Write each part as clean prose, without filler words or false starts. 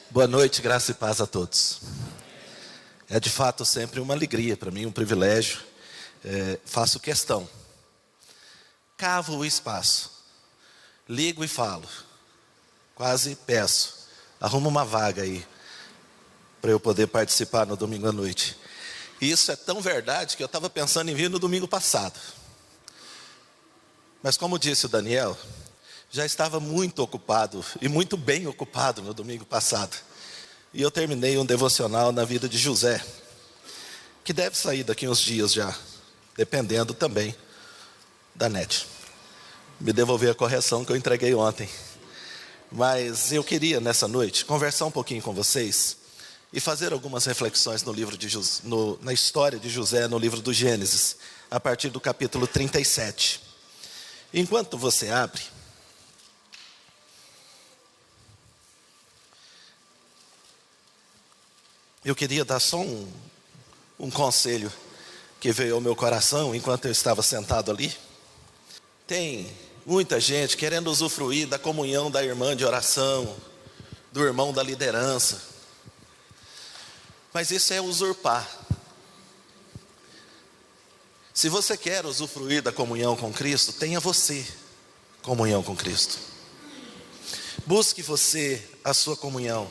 Boa noite, graça e paz a todos. É de fato sempre uma alegria para mim, um privilégio. Faço questão. Cavo o espaço. Ligo e falo. Quase peço. Arrumo uma vaga aí para eu poder participar no domingo à noite. E isso é tão verdade que eu estava pensando em vir no domingo passado. Mas como disse o Daniel, já estava muito ocupado e muito bem ocupado no domingo passado. E eu terminei um devocional na vida de José, que deve sair daqui uns dias já, dependendo também da NET. Me devolver a correção que eu entreguei ontem. Mas eu queria nessa noite conversar um pouquinho com vocês e fazer algumas reflexões no livro de na história de José, no livro do Gênesis, a partir do capítulo 37. Enquanto você abre, eu queria dar só um conselho que veio ao meu coração enquanto eu estava sentado ali. Tem muita gente querendo usufruir da comunhão da irmã de oração, do irmão da liderança. Mas isso é usurpar. Se você quer usufruir da comunhão com Cristo, tenha você comunhão com Cristo. Busque você a sua comunhão.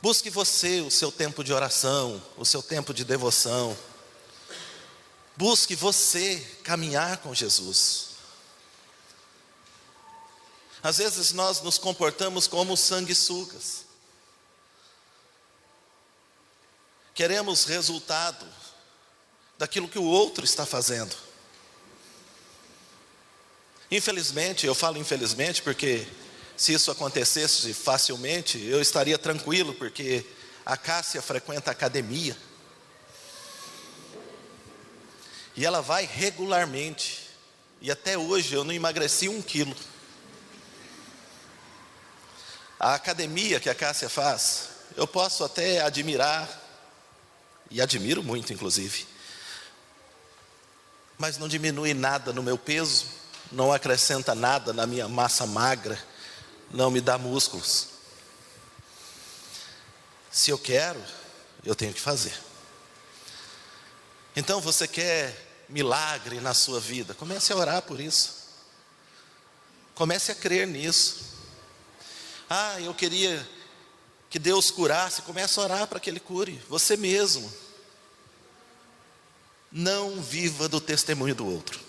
Busque você o seu tempo de oração, o seu tempo de devoção. Busque você caminhar com Jesus. Às vezes nós nos comportamos como sanguessugas. Queremos resultado daquilo que o outro está fazendo. Infelizmente, eu falo infelizmente porque se isso acontecesse facilmente, eu estaria tranquilo, porque a Cássia frequenta a academia. E ela vai regularmente. E até hoje eu não emagreci 1 quilo. A academia que a Cássia faz, eu posso até admirar, e admiro muito inclusive, mas não diminui nada no meu peso, não acrescenta nada na minha massa magra, não me dá músculos. Se eu quero, eu tenho que fazer. Então você quer milagre na sua vida, comece a orar por isso. Comece a crer nisso. Eu queria que Deus curasse, comece a orar para que Ele cure, você mesmo. Não viva do testemunho do outro.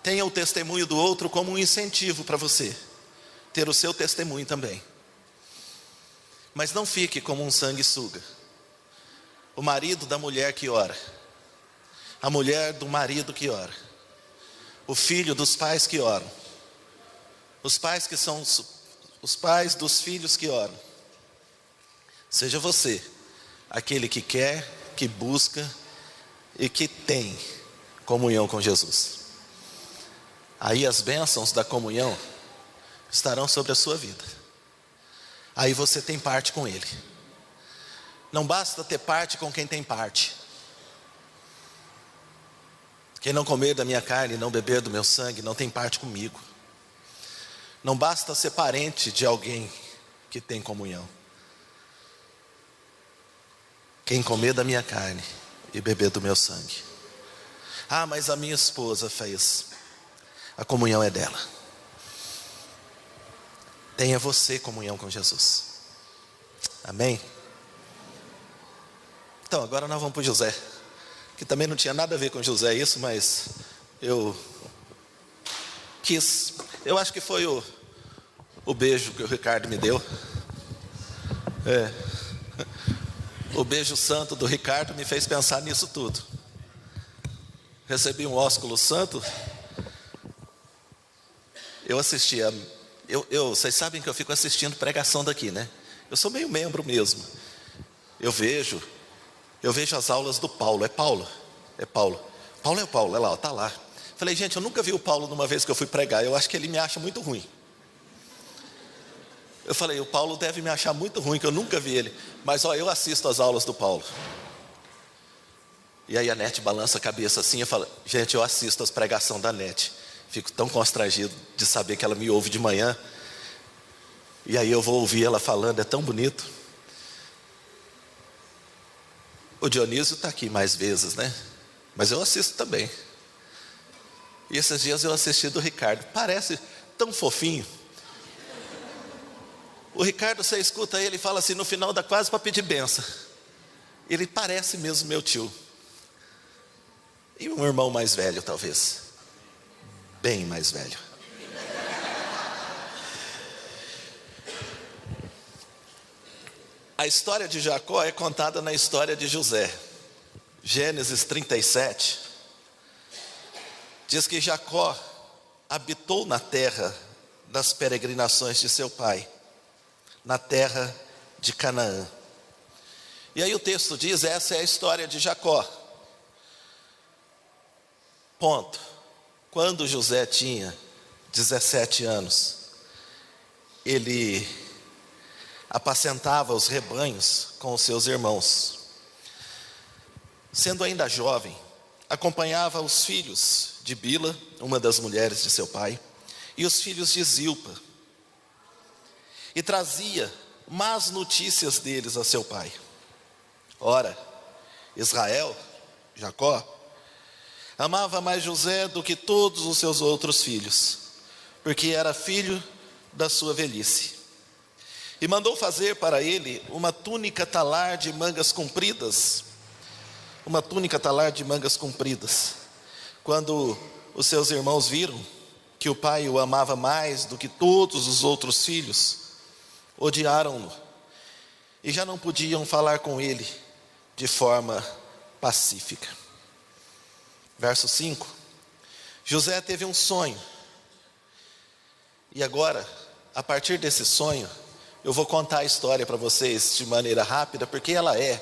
Tenha o testemunho do outro como um incentivo para você ter o seu testemunho também. Mas não fique como um sanguessuga. O marido da mulher que ora, a mulher do marido que ora, o filho dos pais que oram, os pais que são os pais dos filhos que oram. Seja você aquele que quer, que busca e que tem comunhão com Jesus. Aí as bênçãos da comunhão estarão sobre a sua vida. Aí você tem parte com Ele. Não basta ter parte com quem tem parte. Quem não comer da minha carne e não beber do meu sangue não tem parte comigo. Não basta ser parente de alguém que tem comunhão. Quem comer da minha carne e beber do meu sangue. Mas a minha esposa fez. A comunhão é dela. Tenha você comunhão com Jesus. Amém? Então agora nós vamos para o José, que também não tinha nada a ver com José isso, mas eu acho que foi o beijo que o Ricardo me deu. O beijo santo do Ricardo me fez pensar nisso tudo. Recebi um ósculo santo. Eu assistia, vocês sabem que eu fico assistindo pregação daqui, né? Eu sou meio membro mesmo. Eu vejo as aulas do Paulo. É Paulo? É Paulo. Paulo é o Paulo, olha lá, está lá. Falei, gente, eu nunca vi o Paulo numa vez que eu fui pregar. Eu acho que ele me acha muito ruim. Eu falei, o Paulo deve me achar muito ruim, que eu nunca vi ele. Mas eu assisto as aulas do Paulo. E aí a NET balança a cabeça assim, eu falo, gente, eu assisto as pregações da NET. Fico tão constrangido de saber que ela me ouve de manhã. E aí eu vou ouvir ela falando, é tão bonito. O Dionísio está aqui mais vezes, né? Mas eu assisto também. E esses dias eu assisti do Ricardo. Parece tão fofinho. O Ricardo, você escuta ele e fala assim, no final dá quase para pedir benção. Ele parece mesmo meu tio. E um irmão mais velho, talvez. Bem mais velho. A história de Jacó é contada na história de José. Gênesis 37. Diz que Jacó habitou na terra das peregrinações de seu pai, na terra de Canaã. E aí o texto diz, essa é a história de Jacó. Ponto. Quando José tinha 17 anos, ele apacentava os rebanhos com os seus irmãos. Sendo ainda jovem, acompanhava os filhos de Bila, uma das mulheres de seu pai, e os filhos de Zilpa, e trazia más notícias deles a seu pai. Ora, Israel, Jacó, amava mais José do que todos os seus outros filhos, porque era filho da sua velhice. E mandou fazer para ele uma túnica talar de mangas compridas. Uma túnica talar de mangas compridas. Quando os seus irmãos viram que o pai o amava mais do que todos os outros filhos, odiaram-no e já não podiam falar com ele de forma pacífica. Verso 5. José teve um sonho. E agora, a partir desse sonho, eu vou contar a história para vocês de maneira rápida, porque ela é,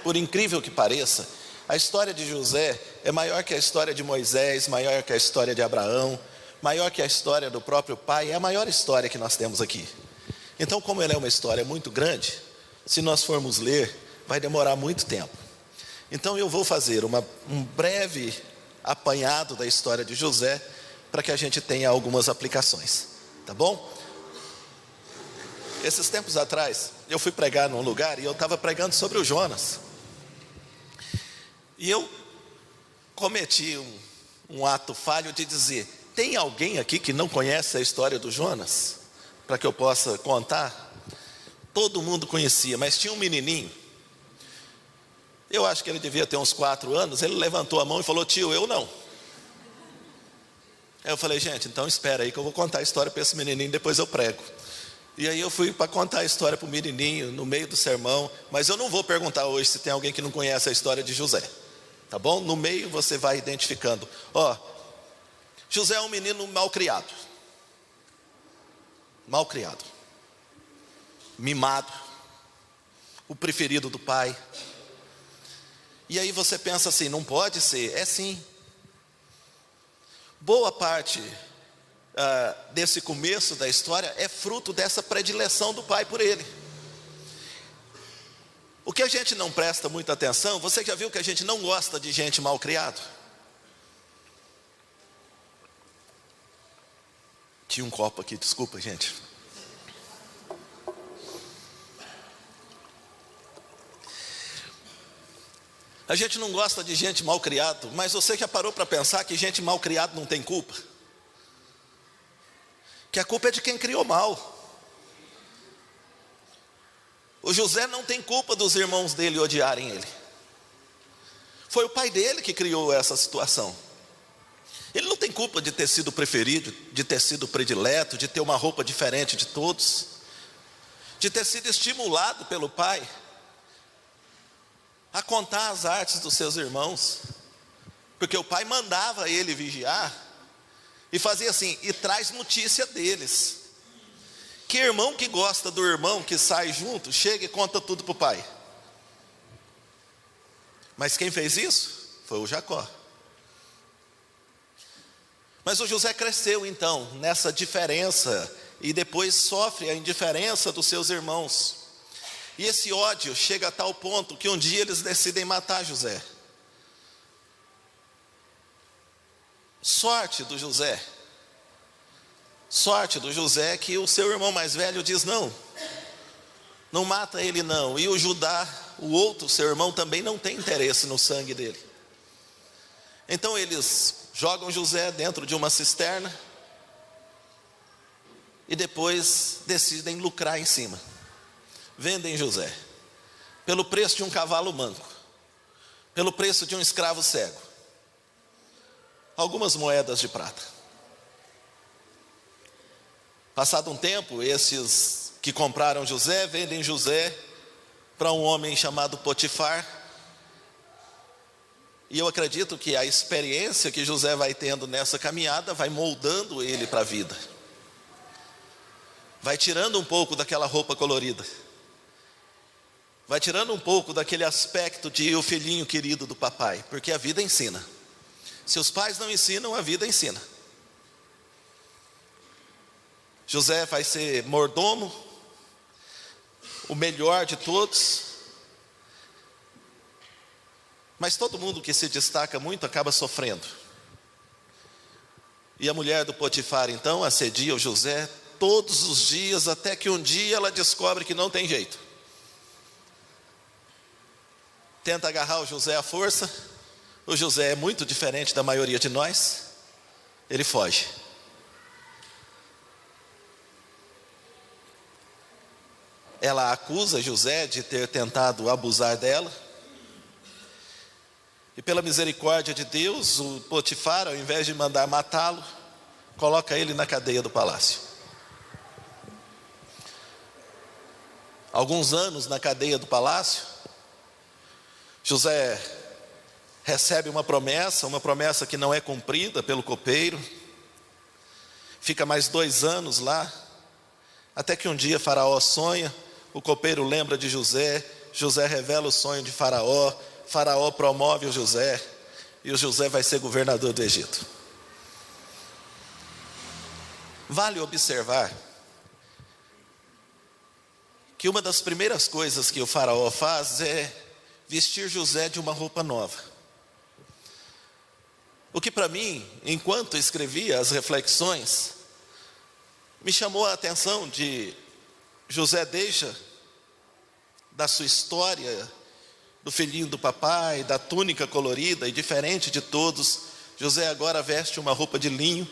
por incrível que pareça, a história de José é maior que a história de Moisés, maior que a história de Abraão, maior que a história do próprio pai, é a maior história que nós temos aqui. Então, como ela é uma história muito grande, se nós formos ler, vai demorar muito tempo. Então eu vou fazer um breve apanhado da história de José, para que a gente tenha algumas aplicações, tá bom? Esses tempos atrás, eu fui pregar num lugar e eu estava pregando sobre o Jonas. E eu cometi um ato falho de dizer, tem alguém aqui que não conhece a história do Jonas? Para que eu possa contar? Todo mundo conhecia, mas tinha um menininho. Eu acho que ele devia ter uns 4 anos, ele levantou a mão e falou, tio, eu não. Aí eu falei, gente, então espera aí que eu vou contar a história para esse menininho, depois eu prego. E aí eu fui para contar a história para o menininho, no meio do sermão, mas eu não vou perguntar hoje se tem alguém que não conhece a história de José. Tá bom? No meio você vai identificando. José é um menino mal criado. Mal criado. Mimado. O preferido do pai. E aí você pensa assim, não pode ser? É sim. Boa parte desse começo da história é fruto dessa predileção do pai por ele. O que a gente não presta muita atenção, você já viu que a gente não gosta de gente mal criado? Tinha um copo aqui, desculpa gente. A gente não gosta de gente mal criado, mas você já parou para pensar que gente mal criado não tem culpa? Que a culpa é de quem criou mal. O José não tem culpa dos irmãos dele odiarem ele. Foi o pai dele que criou essa situação. Ele não tem culpa de ter sido preferido, de ter sido predileto, de ter uma roupa diferente de todos, de ter sido estimulado pelo pai a contar as artes dos seus irmãos, porque o pai mandava ele vigiar e fazia assim, e traz notícia deles. Que irmão que gosta do irmão que sai junto, chega e conta tudo para o pai? Mas quem fez isso? Foi o Jacó. Mas o José cresceu então, nessa diferença, e depois sofre a indiferença dos seus irmãos. E esse ódio chega a tal ponto que um dia eles decidem matar José. Sorte do José, Sorte do José que o seu irmão mais velho diz: não, não mata ele não. E o Judá, o outro, seu irmão, também não tem interesse no sangue dele. Então eles jogam José dentro de uma cisterna e depois decidem lucrar em cima. Vendem José pelo preço de um cavalo manco, pelo preço de um escravo cego, algumas moedas de prata. Passado um tempo, esses que compraram José vendem José para um homem chamado Potifar. E eu acredito que a experiência que José vai tendo nessa caminhada vai moldando ele para a vida. Vai tirando um pouco daquela roupa colorida. Vai tirando um pouco daquele aspecto de o filhinho querido do papai, porque a vida ensina. Se os pais não ensinam, a vida ensina. José vai ser mordomo, o melhor de todos. Mas todo mundo que se destaca muito acaba sofrendo. E a mulher do Potifar então assedia o José todos os dias, até que um dia ela descobre que não tem jeito. Tenta agarrar o José à força. O José é muito diferente da maioria de nós. Ele foge. Ela acusa José de ter tentado abusar dela. E pela misericórdia de Deus, o Potifar, ao invés de mandar matá-lo, coloca ele na cadeia do palácio. Alguns anos na cadeia do palácio, José recebe uma promessa que não é cumprida pelo copeiro. Fica mais 2 anos lá, até que um dia Faraó sonha. O copeiro lembra de José, José revela o sonho de Faraó, Faraó promove o José, e o José vai ser governador do Egito. Vale observar que uma das primeiras coisas que o Faraó faz é vestir José de uma roupa nova. O que para mim, enquanto escrevia as reflexões, me chamou a atenção de José deixa da sua história, do filhinho do papai, da túnica colorida, e diferente de todos, José agora veste uma roupa de linho.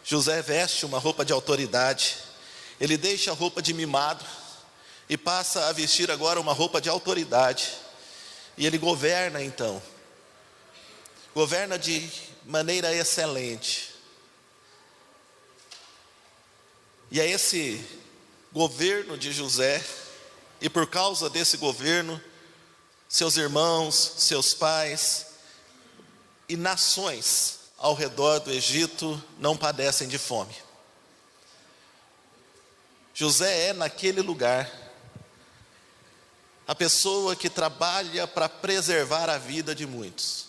José veste uma roupa de autoridade. Ele deixa a roupa de mimado e passa a vestir agora uma roupa de autoridade. E ele governa então. Governa de maneira excelente. E é esse governo de José, e por causa desse governo, seus irmãos, seus pais e nações ao redor do Egito não padecem de fome. José é naquele lugar a pessoa que trabalha para preservar a vida de muitos.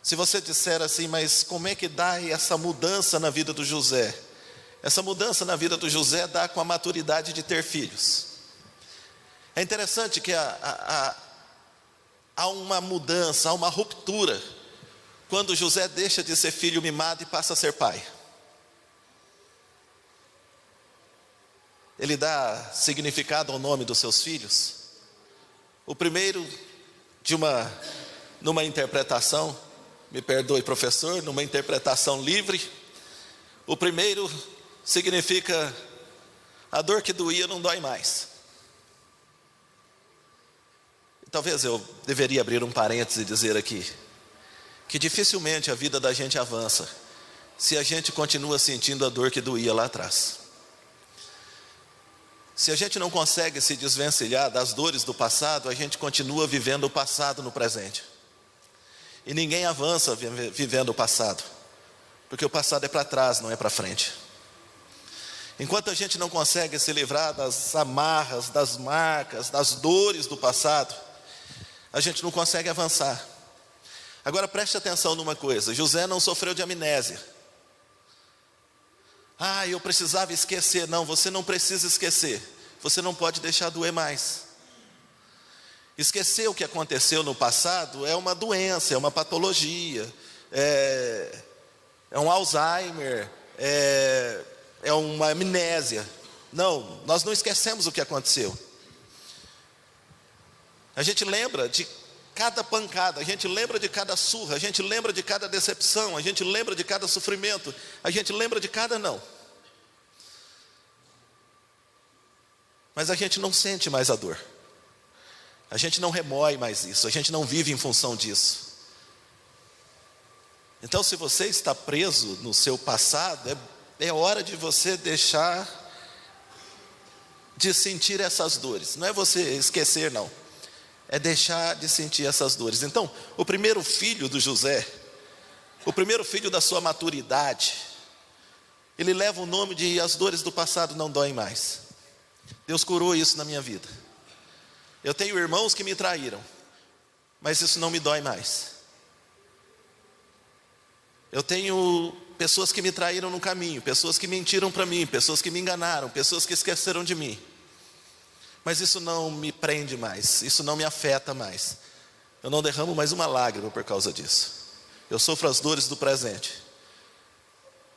Se você disser assim, mas como é que dá essa mudança na vida do José? Essa mudança na vida do José dá com a maturidade de ter filhos. É interessante que há uma mudança, há uma ruptura, quando José deixa de ser filho mimado e passa a ser pai. Ele dá significado ao nome dos seus filhos. O primeiro, numa interpretação, me perdoe professor, numa interpretação livre, o primeiro significa a dor que doía não dói mais. Talvez eu deveria abrir um parêntese e dizer aqui, que dificilmente a vida da gente avança, se a gente continua sentindo a dor que doía lá atrás. Se a gente não consegue se desvencilhar das dores do passado, a gente continua vivendo o passado no presente. E ninguém avança vivendo o passado, porque o passado é para trás, não é para frente. Enquanto a gente não consegue se livrar das amarras, das marcas, das dores do passado, a gente não consegue avançar. Agora preste atenção numa coisa, José não sofreu de amnésia. Eu precisava esquecer. Não, você não precisa esquecer. Você não pode deixar doer mais. Esquecer o que aconteceu no passado é uma doença, é uma patologia, é um Alzheimer, é uma amnésia. Não, nós não esquecemos o que aconteceu. A gente lembra de cada pancada, a gente lembra de cada surra, a gente lembra de cada decepção, a gente lembra de cada sofrimento, a gente lembra de cada não. Mas a gente não sente mais a dor. A gente não remói mais isso, a gente não vive em função disso. Então, se você está preso no seu passado, é hora de você deixar de sentir essas dores. Não é você esquecer, não. É deixar de sentir essas dores. Então, o primeiro filho do José, o primeiro filho da sua maturidade, ele leva o nome de as dores do passado não doem mais. Deus curou isso na minha vida. Eu tenho irmãos que me traíram, mas isso não me dói mais. Eu tenho pessoas que me traíram no caminho, pessoas que mentiram para mim, pessoas que me enganaram, pessoas que esqueceram de mim. Mas isso não me prende mais, isso não me afeta mais. Eu não derramo mais uma lágrima por causa disso. Eu sofro as dores do presente.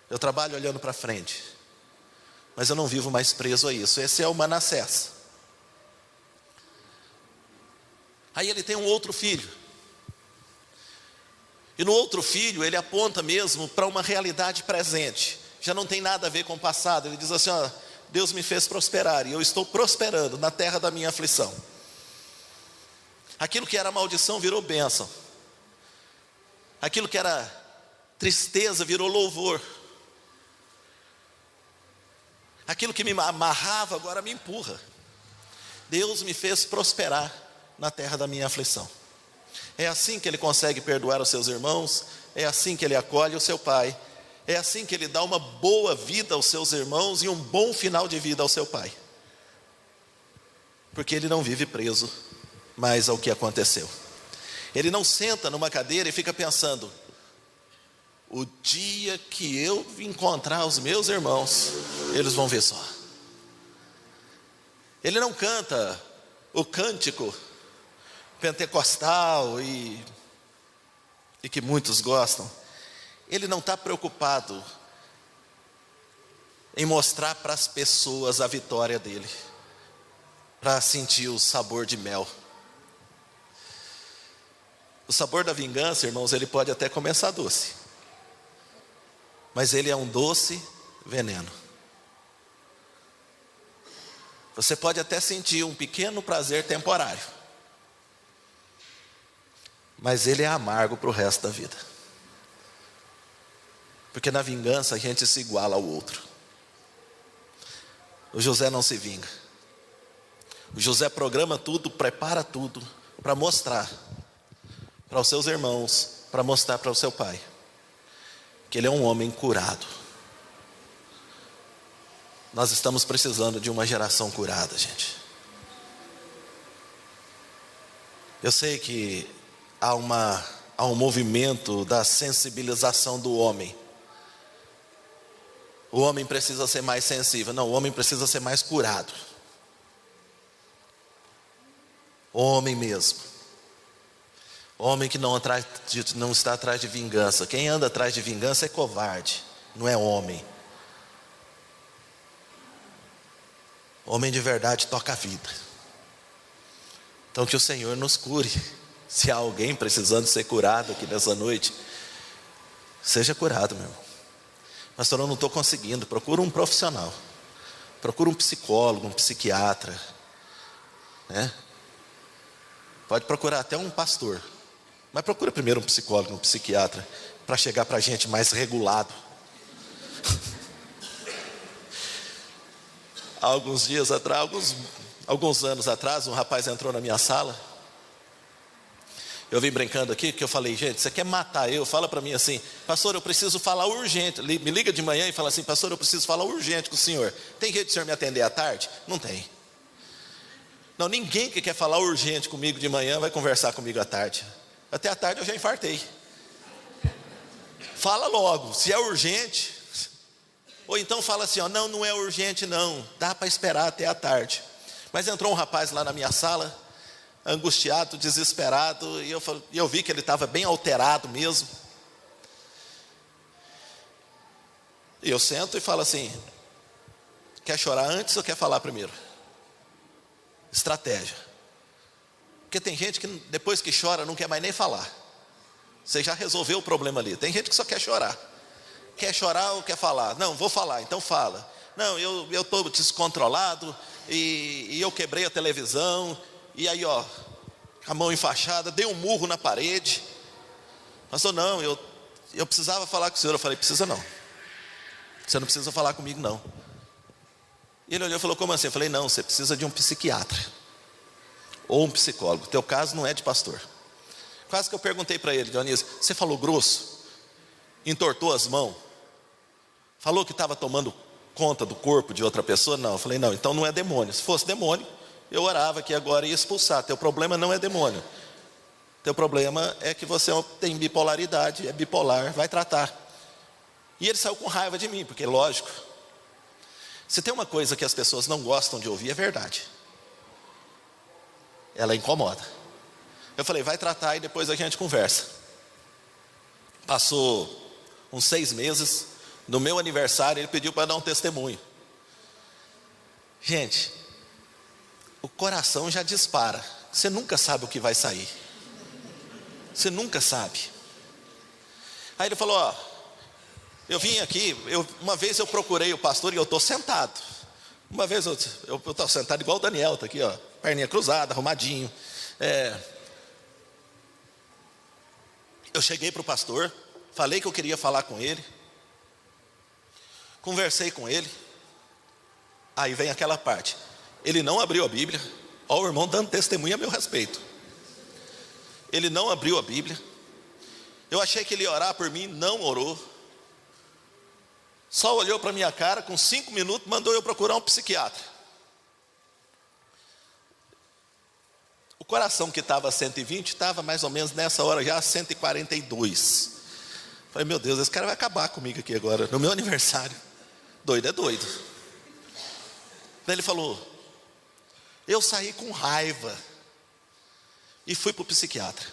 Eu trabalho olhando para frente. Mas eu não vivo mais preso a isso. Esse é o Manassés. Aí ele tem um outro filho. E no outro filho ele aponta mesmo para uma realidade presente. Já não tem nada a ver com o passado. Ele diz assim, ó, Deus me fez prosperar e eu estou prosperando na terra da minha aflição. Aquilo que era maldição virou bênção. Aquilo que era tristeza virou louvor. Aquilo que me amarrava agora me empurra. Deus me fez prosperar na terra da minha aflição. É assim que ele consegue perdoar os seus irmãos, é assim que ele acolhe o seu pai, é assim que ele dá uma boa vida aos seus irmãos e um bom final de vida ao seu pai. Porque ele não vive preso mais ao que aconteceu. Ele não senta numa cadeira e fica pensando, o dia que eu encontrar os meus irmãos, eles vão ver só. Ele não canta o cântico pentecostal e que muitos gostam. Ele não está preocupado em mostrar para as pessoas a vitória dele, para sentir o sabor de mel. O sabor da vingança, irmãos, ele pode até começar doce, mas ele é um doce veneno. Você pode até sentir um pequeno prazer temporário, mas ele é amargo para o resto da vida. Porque na vingança a gente se iguala ao outro. O José não se vinga. O José programa tudo, prepara tudo para mostrar para os seus irmãos, para mostrar para o seu pai que ele é um homem curado. Nós estamos precisando de uma geração curada, gente. Eu sei que há um movimento da sensibilização do homem. O homem precisa ser mais sensível. Não, o homem precisa ser mais curado. Homem mesmo. Homem que não está atrás de vingança. Quem anda atrás de vingança é covarde, não é homem. Homem de verdade toca a vida. Então que o Senhor nos cure. Se há alguém precisando ser curado aqui nessa noite, seja curado, meu irmão. Pastor, eu não estou conseguindo. Procura um profissional. Procura um psicólogo, um psiquiatra, né? Pode procurar até um pastor, mas procura primeiro um psicólogo, um psiquiatra, para chegar para a gente mais regulado. Alguns dias atrás, alguns anos atrás, um rapaz entrou na minha sala. Eu vim brincando aqui, que eu falei, gente, você quer matar eu? Fala para mim assim, pastor, eu preciso falar urgente. Me liga de manhã e fala assim, pastor, eu preciso falar urgente com o senhor. Tem jeito de o senhor me atender à tarde? Não tem. Não, ninguém que quer falar urgente comigo de manhã vai conversar comigo à tarde. Até à tarde eu já infartei. Fala logo, se é urgente. Ou então fala assim, ó, não é urgente não, dá para esperar até à tarde. Mas entrou um rapaz lá na minha sala, angustiado, desesperado, e eu vi que ele estava bem alterado mesmo. E eu sento e falo assim: quer chorar antes ou quer falar primeiro? Estratégia. Porque tem gente que depois que chora não quer mais nem falar. Você já resolveu o problema ali. Tem gente que só quer chorar. Quer chorar ou quer falar? Não, vou falar, então fala. Não, eu estou descontrolado e eu quebrei a televisão. E aí, ó, a mão enfaixada, dei um murro na parede. Pastor, não, eu precisava falar com o senhor. Eu falei: precisa não. Você não precisa falar comigo não. E ele olhou e falou: como assim? Eu falei: não, você precisa de um psiquiatra ou um psicólogo. Teu caso não é de pastor. Quase que eu perguntei para ele: Dionísio, você falou grosso? Entortou as mãos? Falou que estava tomando conta do corpo de outra pessoa? Não. Eu falei: não, então não é demônio. Se fosse demônio, eu orava que agora ia expulsar. Teu problema não é demônio. Teu problema é que você tem bipolaridade, é bipolar, vai tratar. E ele saiu com raiva de mim, porque lógico, se tem uma coisa que as pessoas não gostam de ouvir, é verdade. Ela incomoda. Eu falei: vai tratar e depois a gente conversa. Passou uns 6 meses, no meu aniversário ele pediu para dar um testemunho. Gente, o coração já dispara. Você nunca sabe o que vai sair. Você nunca sabe. Aí ele falou: ó, eu vim aqui, uma vez eu procurei o pastor e eu estou sentado. Uma vez eu estou sentado igual o Daniel, está aqui, ó, perninha cruzada, arrumadinho. Eu cheguei para o pastor, falei que eu queria falar com ele, conversei com ele. Aí vem aquela parte: ele não abriu a Bíblia. Ó, o irmão dando testemunho a meu respeito. Ele não abriu a Bíblia. Eu achei que ele ia orar por mim, não orou. Só olhou para minha cara, com 5 minutos mandou eu procurar um psiquiatra. O coração que estava a 120, estava mais ou menos nessa hora já a 142. Falei: meu Deus, esse cara vai acabar comigo aqui agora, no meu aniversário. Doido é doido. Daí ele falou: eu saí com raiva e fui para o psiquiatra.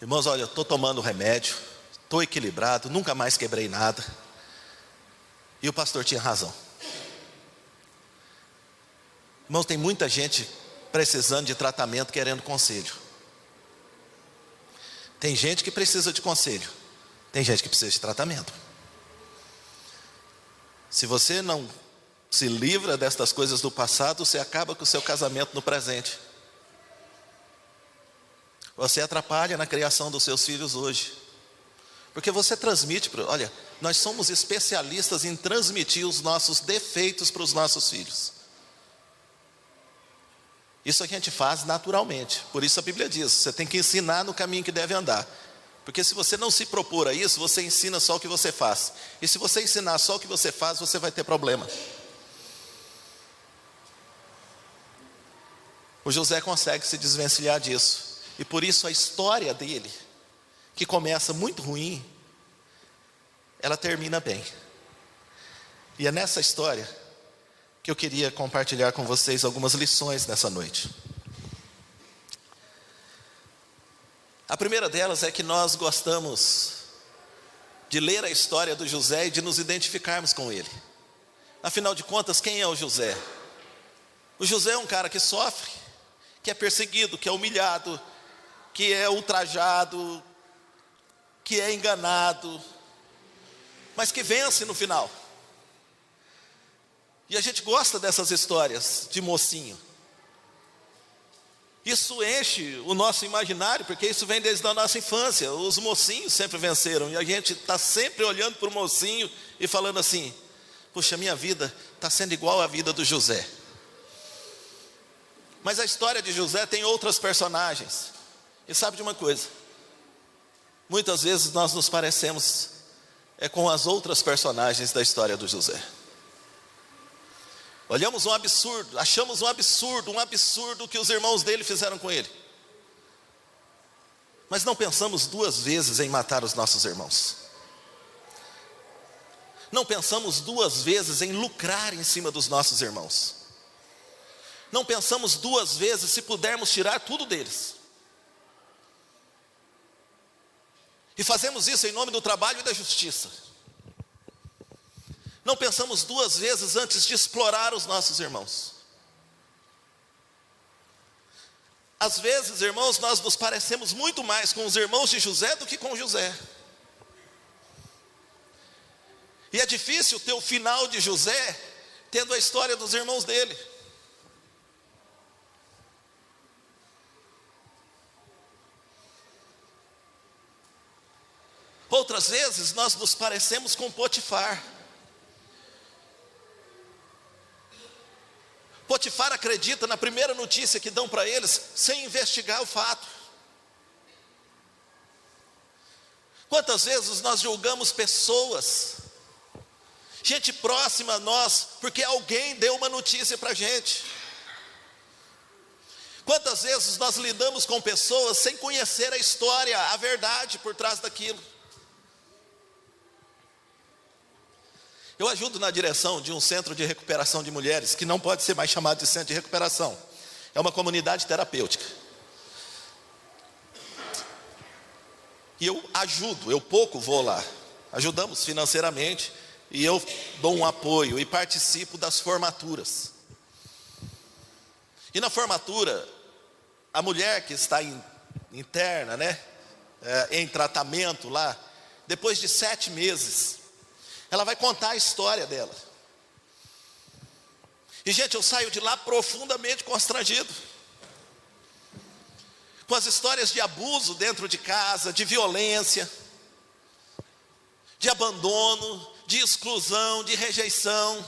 Irmãos, olha, estou tomando remédio, estou equilibrado, nunca mais quebrei nada. E o pastor tinha razão. Irmãos, tem muita gente precisando de tratamento, querendo conselho. Tem gente que precisa de conselho, tem gente que precisa de tratamento. Se você não se livra destas coisas do passado, você acaba com o seu casamento no presente. Você atrapalha na criação dos seus filhos hoje. Porque você transmite, olha, nós somos especialistas em transmitir os nossos defeitos para os nossos filhos. Isso a gente faz naturalmente. Por isso a Bíblia diz: você tem que ensinar no caminho que deve andar. Porque se você não se propor a isso, você ensina só o que você faz. E se você ensinar só o que você faz, você vai ter problema. O José consegue se desvencilhar disso. E por isso a história dele, que começa muito ruim, ela termina bem. E é nessa história que eu queria compartilhar com vocês algumas lições nessa noite. A primeira delas é que nós gostamos de ler a história do José e de nos identificarmos com ele. Afinal de contas, quem é o José? O José é um cara que sofre, que é perseguido, que é humilhado, que é ultrajado, que é enganado, mas que vence no final. E a gente gosta dessas histórias de mocinho. Isso enche o nosso imaginário, porque isso vem desde a nossa infância. Os mocinhos sempre venceram, e a gente está sempre olhando para o mocinho e falando assim: puxa, minha vida está sendo igual à vida do José. Mas a história de José tem outras personagens. E sabe de uma coisa? Muitas vezes nós nos parecemos com as outras personagens da história do José. Olhamos um absurdo, achamos um absurdo que os irmãos dele fizeram com ele. Mas não pensamos 2 vezes em matar os nossos irmãos. Não pensamos 2 vezes em lucrar em cima dos nossos irmãos. Não pensamos 2 vezes se pudermos tirar tudo deles. E fazemos isso em nome do trabalho e da justiça. não pensamos duas vezes antes de explorar os nossos irmãos. Às vezes, irmãos, nós nos parecemos muito mais com os irmãos de José do que com José. E é difícil ter o final de José tendo a história dos irmãos dele. Outras vezes nós nos parecemos com Potifar. Potifar acredita na primeira notícia que dão para eles, sem investigar o fato. Quantas vezes nós julgamos pessoas, gente próxima a nós, porque alguém deu uma notícia para a gente? Quantas vezes nós lidamos com pessoas sem conhecer a história, a verdade por trás daquilo? Eu ajudo na direção de um centro de recuperação de mulheres, que não pode ser mais chamado de centro de recuperação, é uma comunidade terapêutica. E eu ajudo, eu pouco vou lá, ajudamos financeiramente, e eu dou um apoio e participo das formaturas. E na formatura, a mulher que está interna, em tratamento lá, depois de 7 meses, ela vai contar a história dela. E gente, eu saio de lá profundamente constrangido, com as histórias de abuso dentro de casa, de violência, de abandono, de exclusão, de rejeição.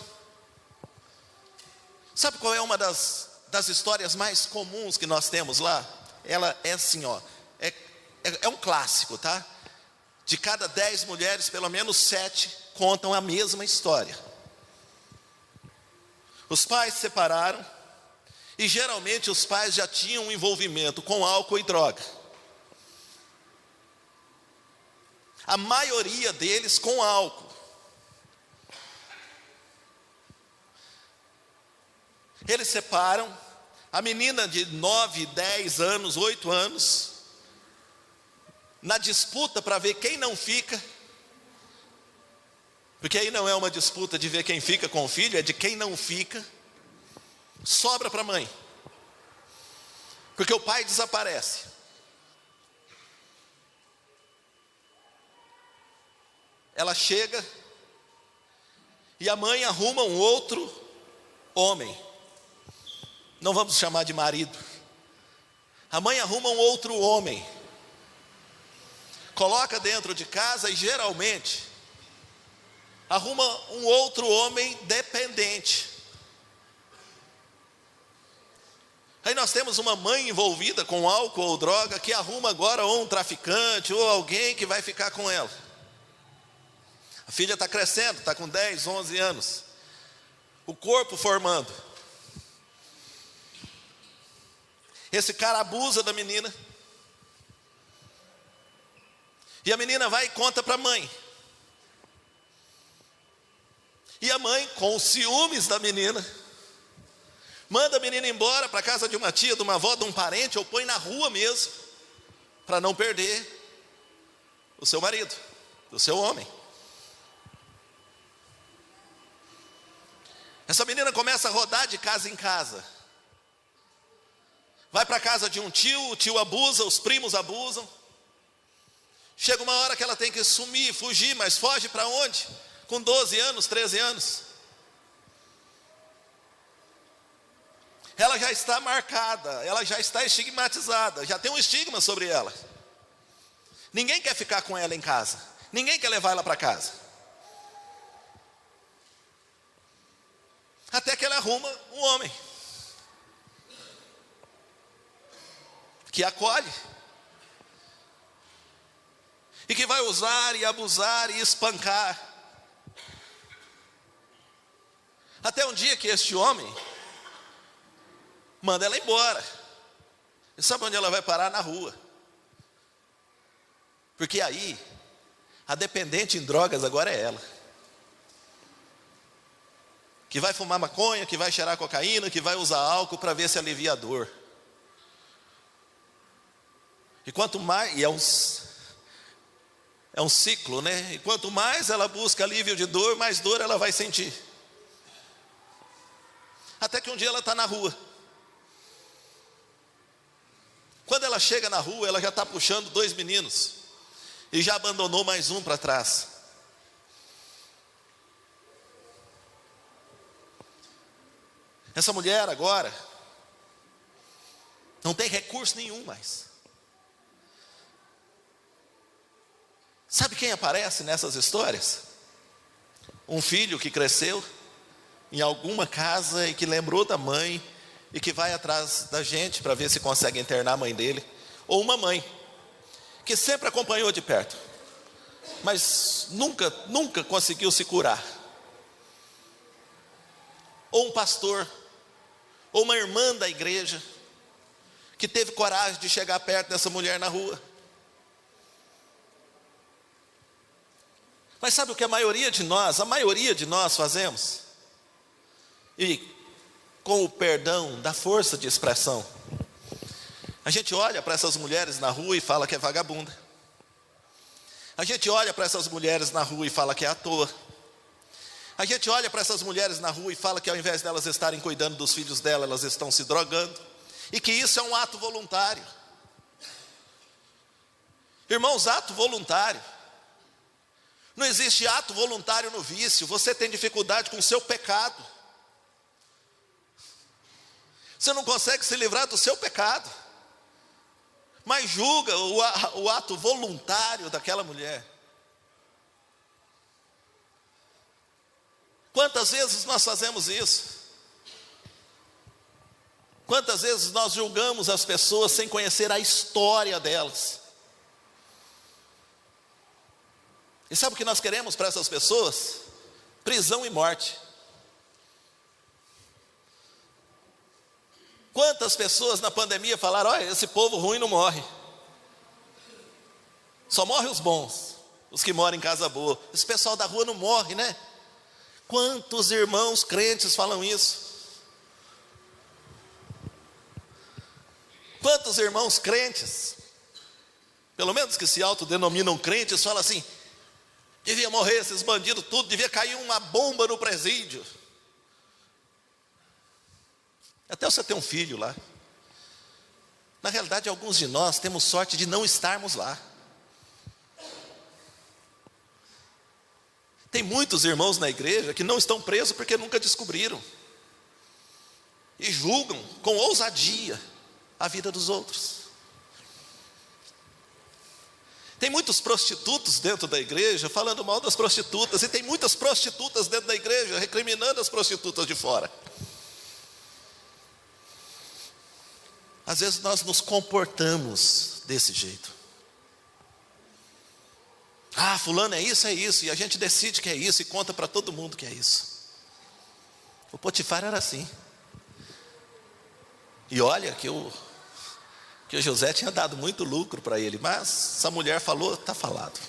Sabe qual é uma das histórias mais comuns que nós temos lá? Ela é assim, é um clássico, tá? De cada 10 mulheres, pelo menos 7 contam a mesma história. Os pais se separaram, e geralmente os pais já tinham um envolvimento com álcool e droga. A maioria deles com álcool. Eles separam, a menina de 9, 10 anos, 8 anos, na disputa para ver quem não fica, porque aí não é uma disputa de ver quem fica com o filho, é de quem não fica, sobra para a mãe, porque o pai desaparece. Ela chega, e a mãe arruma um outro homem, não vamos chamar de marido, a mãe arruma um outro homem, coloca dentro de casa e geralmente arruma um outro homem dependente. Aí nós temos uma mãe envolvida com álcool ou droga, que arruma agora ou um traficante ou alguém que vai ficar com ela. A filha está crescendo, está com 10, 11 anos, o corpo formando. Esse cara abusa da menina, e a menina vai e conta para a mãe. E a mãe, com os ciúmes da menina, manda a menina embora para a casa de uma tia, de uma avó, de um parente, ou põe na rua mesmo, para não perder o seu marido, o seu homem. Essa menina começa a rodar de casa em casa. Vai para a casa de um tio, o tio abusa, os primos abusam. Chega uma hora que ela tem que sumir, fugir, mas foge para onde? Com 12 anos, 13 anos. Ela já está marcada, ela já está estigmatizada, já tem um estigma sobre ela. Ninguém quer ficar com ela em casa, ninguém quer levar ela para casa. Até que ela arruma um homem que acolhe, e que vai usar e abusar e espancar. Até um dia que este homem manda ela embora. E sabe onde ela vai parar? Na rua. Porque aí, a dependente em drogas agora é ela, que vai fumar maconha, que vai cheirar cocaína, que vai usar álcool para ver se alivia a dor. E quanto mais, e é É um ciclo, né? E quanto mais ela busca alívio de dor, mais dor ela vai sentir. Até que um dia ela está na rua. Quando ela chega na rua, ela já está puxando 2 meninos. E já abandonou mais um para trás. Essa mulher agora não tem recurso nenhum mais. Sabe quem aparece nessas histórias? Um filho que cresceu em alguma casa e que lembrou da mãe e que vai atrás da gente para ver se consegue internar a mãe dele. Ou uma mãe que sempre acompanhou de perto, mas nunca conseguiu se curar. Ou um pastor, ou uma irmã da igreja, que teve coragem de chegar perto dessa mulher na rua. Mas sabe o que a maioria de nós fazemos? E com o perdão da força de expressão, a gente olha para essas mulheres na rua e fala que é vagabunda. A gente olha para essas mulheres na rua e fala que é à toa. A gente olha para essas mulheres na rua e fala que ao invés delas estarem cuidando dos filhos dela, elas estão se drogando. E que isso é um ato voluntário. Irmãos, ato voluntário. Não existe ato voluntário no vício. Você tem dificuldade com o seu pecado. Você não consegue se livrar do seu pecado. Mas julga o ato voluntário daquela mulher. Quantas vezes nós fazemos isso? Quantas vezes nós julgamos as pessoas sem conhecer a história delas? E sabe o que nós queremos para essas pessoas? Prisão e morte. Quantas pessoas na pandemia falaram: olha, esse povo ruim não morre. Só morre os bons, os que moram em casa boa. Esse pessoal da rua não morre, né? Quantos irmãos crentes falam isso? Quantos irmãos crentes, pelo menos que se autodenominam crentes, falam assim: devia morrer esses bandidos tudo, devia cair uma bomba no presídio. Até você ter um filho lá. Na realidade, alguns de nós temos sorte de não estarmos lá. Tem muitos irmãos na igreja que não estão presos porque nunca descobriram. E julgam com ousadia a vida dos outros. Tem muitos prostitutos dentro da igreja falando mal das prostitutas. E tem muitas prostitutas dentro da igreja recriminando as prostitutas de fora. Às vezes nós nos comportamos desse jeito. Ah, fulano é isso, e a gente decide que é isso e conta para todo mundo que é isso. O Potifar era assim. E olha que o José tinha dado muito lucro para ele, mas essa mulher falou, está falado.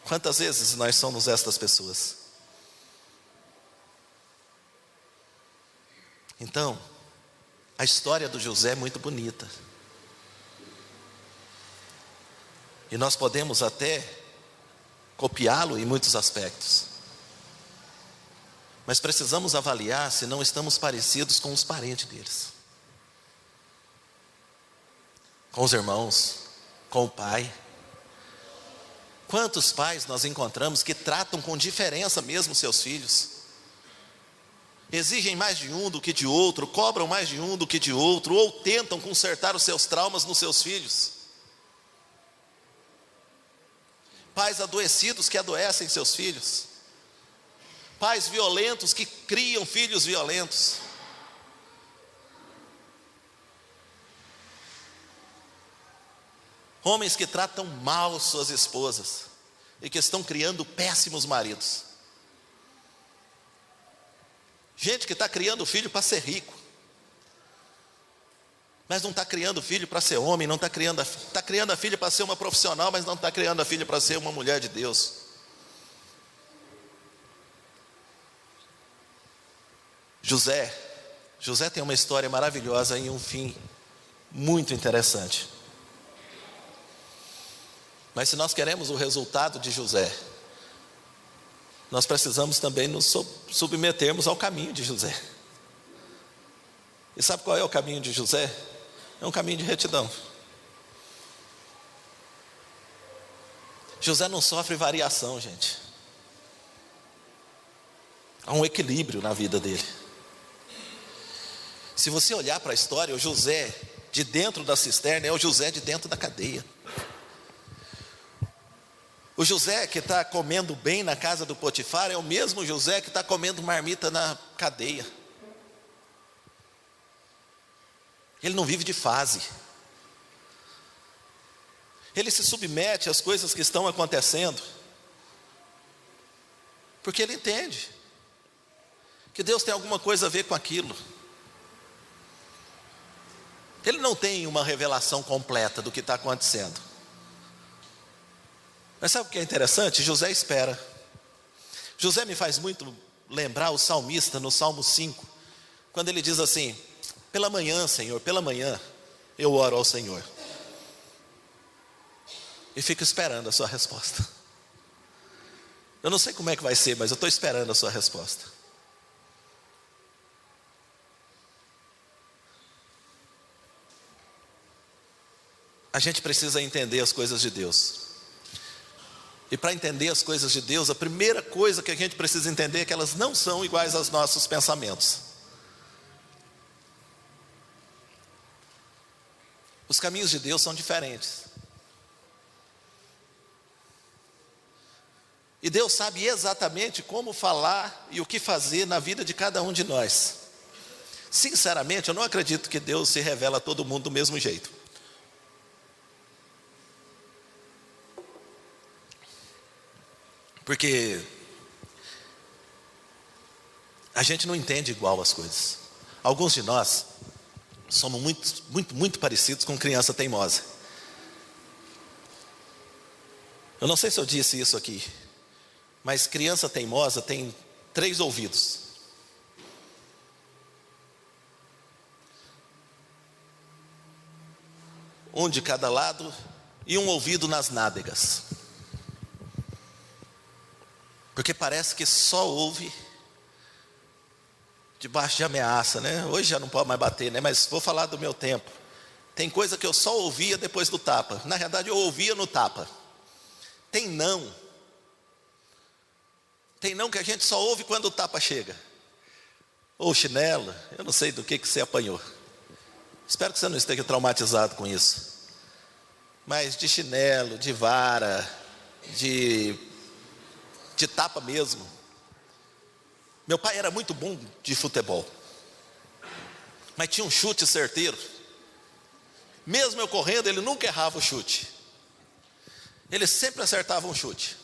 Quantas vezes nós somos estas pessoas? Então, a história do José é muito bonita. E nós podemos até copiá-lo em muitos aspectos. Mas precisamos avaliar se não estamos parecidos com os parentes deles. Com os irmãos, com o pai. Quantos pais nós encontramos que tratam com diferença mesmo seus filhos? Exigem mais de um do que de outro, cobram mais de um do que de outro, ou tentam consertar os seus traumas nos seus filhos. Pais adoecidos que adoecem seus filhos. Pais violentos que criam filhos violentos. Homens que tratam mal suas esposas e que estão criando péssimos maridos. Gente que está criando filho para ser rico, mas não está criando filho para ser homem, está criando a filha para ser uma profissional, mas não está criando a filha para ser uma mulher de Deus. José tem uma história maravilhosa e um fim muito interessante. Mas se nós queremos o resultado de José, nós precisamos também nos submetermos ao caminho de José. E sabe qual é o caminho de José? É um caminho de retidão. José não sofre variação, gente. Há um equilíbrio na vida dele. Se você olhar para a história, o José de dentro da cisterna é o José de dentro da cadeia. O José que está comendo bem na casa do Potifar é o mesmo José que está comendo marmita na cadeia. Ele não vive de fase. Ele se submete às coisas que estão acontecendo, porque ele entende que Deus tem alguma coisa a ver com aquilo. Ele não tem uma revelação completa do que está acontecendo. Mas sabe o que é interessante? José espera. José me faz muito lembrar o salmista no Salmo 5, quando ele diz assim: pela manhã, Senhor, pela manhã eu oro ao Senhor e fico esperando a sua resposta. Eu não sei como é que vai ser, mas eu estou esperando a sua resposta. A gente precisa entender as coisas de Deus. E para entender as coisas de Deus, a primeira coisa que a gente precisa entender é que elas não são iguais aos nossos pensamentos. Os caminhos de Deus são diferentes. E Deus sabe exatamente como falar e o que fazer na vida de cada um de nós. Sinceramente, eu não acredito que Deus se revela a todo mundo do mesmo jeito. Porque a gente não entende igual as coisas. Alguns de nós somos muito parecidos com criança teimosa. Eu não sei se eu disse isso aqui, mas criança teimosa tem 3 ouvidos. Um de cada lado e um ouvido nas nádegas. Porque parece que só ouve debaixo de ameaça, né? Hoje já não pode mais bater, né? Mas vou falar do meu tempo. Tem coisa que eu só ouvia depois do tapa. Na verdade eu ouvia no tapa. Tem não que a gente só ouve quando o tapa chega. Ou chinelo, eu não sei do que você apanhou. Espero que você não esteja traumatizado com isso. Mas de chinelo, de vara, de tapa mesmo. Meu pai era muito bom de futebol, mas tinha um chute certeiro. Mesmo eu correndo, ele nunca errava o chute. Ele sempre acertava um chute.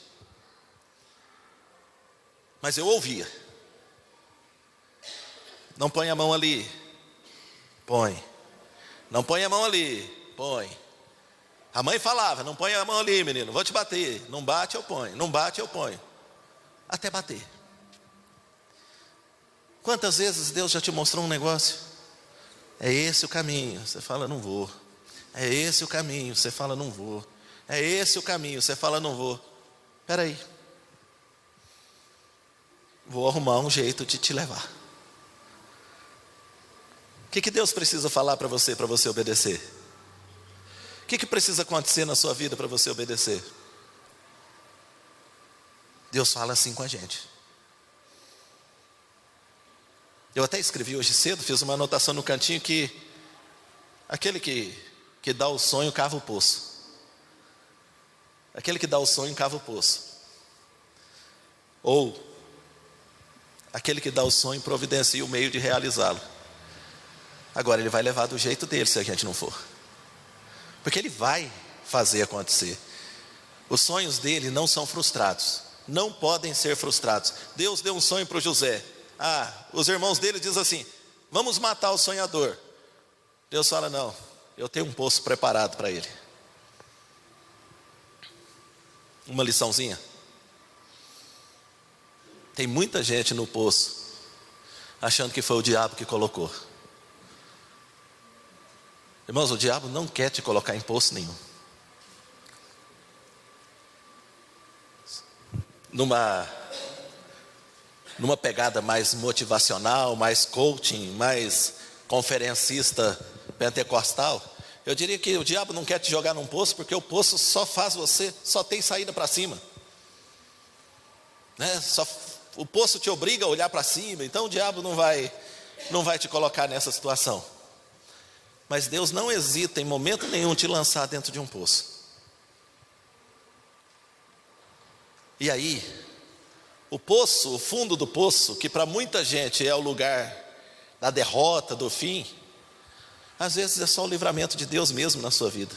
Mas eu ouvia. Não põe a mão ali. Põe. Não põe a mão ali. Põe. A mãe falava: não põe a mão ali, menino, vou te bater. Não bate, eu ponho. Não bate, eu ponho. Até bater. Quantas vezes Deus já te mostrou um negócio? É esse o caminho. Você fala: não vou. É esse o caminho. Você fala: não vou. É esse o caminho. Você fala: não vou. Espera aí. Vou arrumar um jeito de te levar. O que Deus precisa falar para você obedecer? O que precisa acontecer na sua vida para você obedecer? Deus fala assim com a gente. Eu até escrevi hoje cedo, fiz uma anotação no cantinho que aquele que dá o sonho cava o poço. Aquele que dá o sonho cava o poço. Ou aquele que dá o sonho providencia o meio de realizá-lo. Agora ele vai levar do jeito dele se a gente não for. Porque ele vai fazer acontecer. Os sonhos dele não são frustrados. Não podem ser frustrados. Deus deu um sonho para o José. Os irmãos dele dizem assim: vamos matar o sonhador. Deus fala: não, eu tenho um poço preparado para ele. Uma liçãozinha. Tem muita gente no poço achando que foi o diabo que colocou. Irmãos, o diabo não quer te colocar em poço nenhum. numa pegada mais motivacional, mais coaching, mais conferencista pentecostal, eu diria que o diabo não quer te jogar num poço, porque o poço só tem saída para cima, né? O poço te obriga a olhar para cima, então o diabo não vai te colocar nessa situação. Mas Deus não hesita em momento nenhum te lançar dentro de um poço. E aí, o poço, o fundo do poço, que para muita gente é o lugar da derrota, do fim, às vezes é só o livramento de Deus mesmo na sua vida,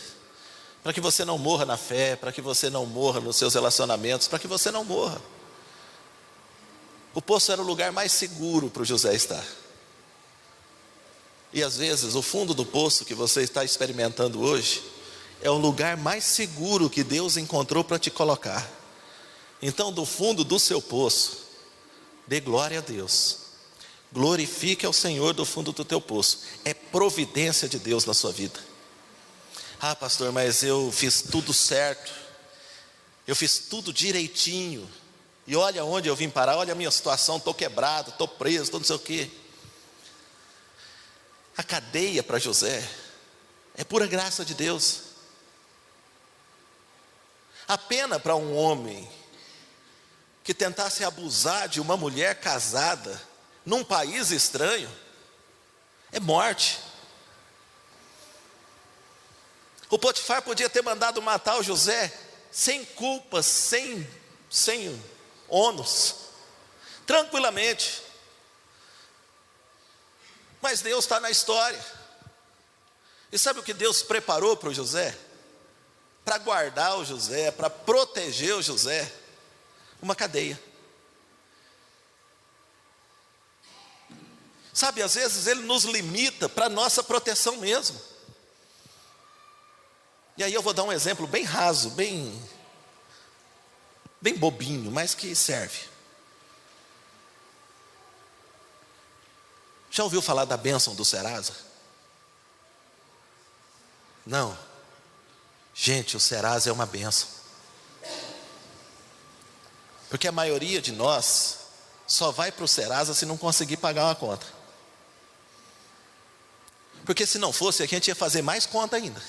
para que você não morra na fé, para que você não morra nos seus relacionamentos, para que você não morra. O poço era o lugar mais seguro para o José estar. E às vezes o fundo do poço que você está experimentando hoje é o lugar mais seguro que Deus encontrou para te colocar. Então, do fundo do seu poço, dê glória a Deus, glorifique ao Senhor do fundo do teu poço. É providência de Deus na sua vida. Ah, pastor, mas eu fiz tudo certo, eu fiz tudo direitinho, e olha onde eu vim parar, olha a minha situação, estou quebrado, estou preso, estou não sei o quê. A cadeia para José é pura graça de Deus. A pena para um homem que tentasse abusar de uma mulher casada num país estranho é morte. O Potifar podia ter mandado matar o José sem culpa, sem ônus, tranquilamente. Mas Deus está na história. E sabe o que Deus preparou para o José? Para guardar o José, para proteger o José? Uma cadeia. Sabe, às vezes Ele nos limita para nossa proteção mesmo. E aí eu vou dar um exemplo bem raso, bem bobinho, mas que serve. Já ouviu falar da bênção do Serasa? Não. Gente, o Serasa é uma bênção. Porque a maioria de nós só vai para o Serasa se não conseguir pagar uma conta. Porque se não fosse, a gente ia fazer mais conta ainda.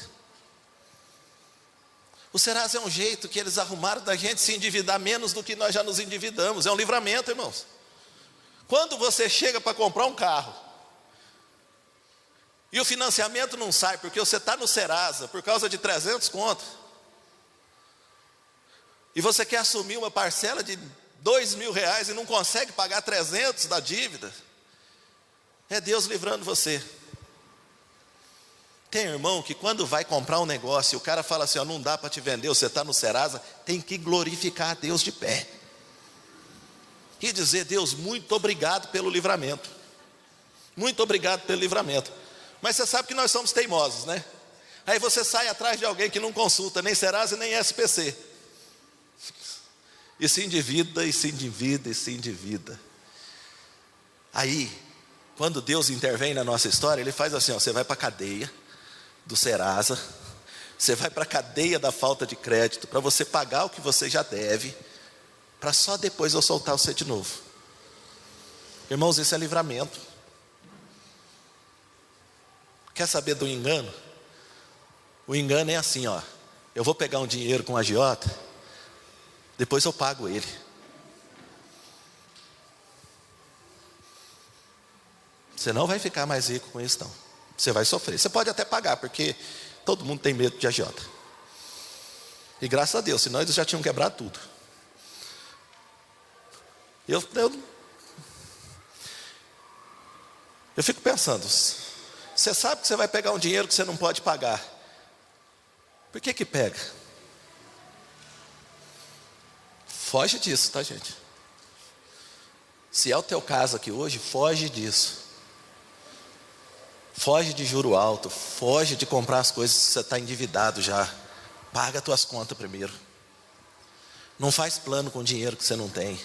O Serasa é um jeito que eles arrumaram da gente se endividar menos do que nós já nos endividamos. É um livramento, irmãos. Quando você chega para comprar um carro e o financiamento não sai porque você está no Serasa por causa de 300 conto, e você quer assumir uma parcela de R$2.000 e não consegue pagar 300 da dívida, é Deus livrando você. Tem irmão que quando vai comprar um negócio, o cara fala assim, ó, não dá para te vender, você está no Serasa, tem que glorificar a Deus de pé. E dizer, Deus, muito obrigado pelo livramento. Muito obrigado pelo livramento. Mas você sabe que nós somos teimosos, né? Aí você sai atrás de alguém que não consulta nem Serasa nem SPC. E se endivida, e se endivida, e se endivida. Aí, quando Deus intervém na nossa história, Ele faz assim, ó, você vai para a cadeia do Serasa, você vai para a cadeia da falta de crédito, para você pagar o que você já deve, para só depois eu soltar você de novo. Irmãos, isso é livramento. Quer saber do engano? O engano é assim, ó, eu vou pegar um dinheiro com um agiota, depois eu pago ele. Você não vai ficar mais rico com isso não. Você vai sofrer. Você pode até pagar, porque todo mundo tem medo de agiota. E graças a Deus, senão eles já tinham quebrado tudo. Eu fico pensando, você sabe que você vai pegar um dinheiro que você não pode pagar. Por que pega? Foge disso, tá, gente? Se é o teu caso aqui hoje, foge disso. Foge de juro alto, foge de comprar as coisas que você está endividado já. Paga as tuas contas primeiro. Não faz plano com dinheiro que você não tem.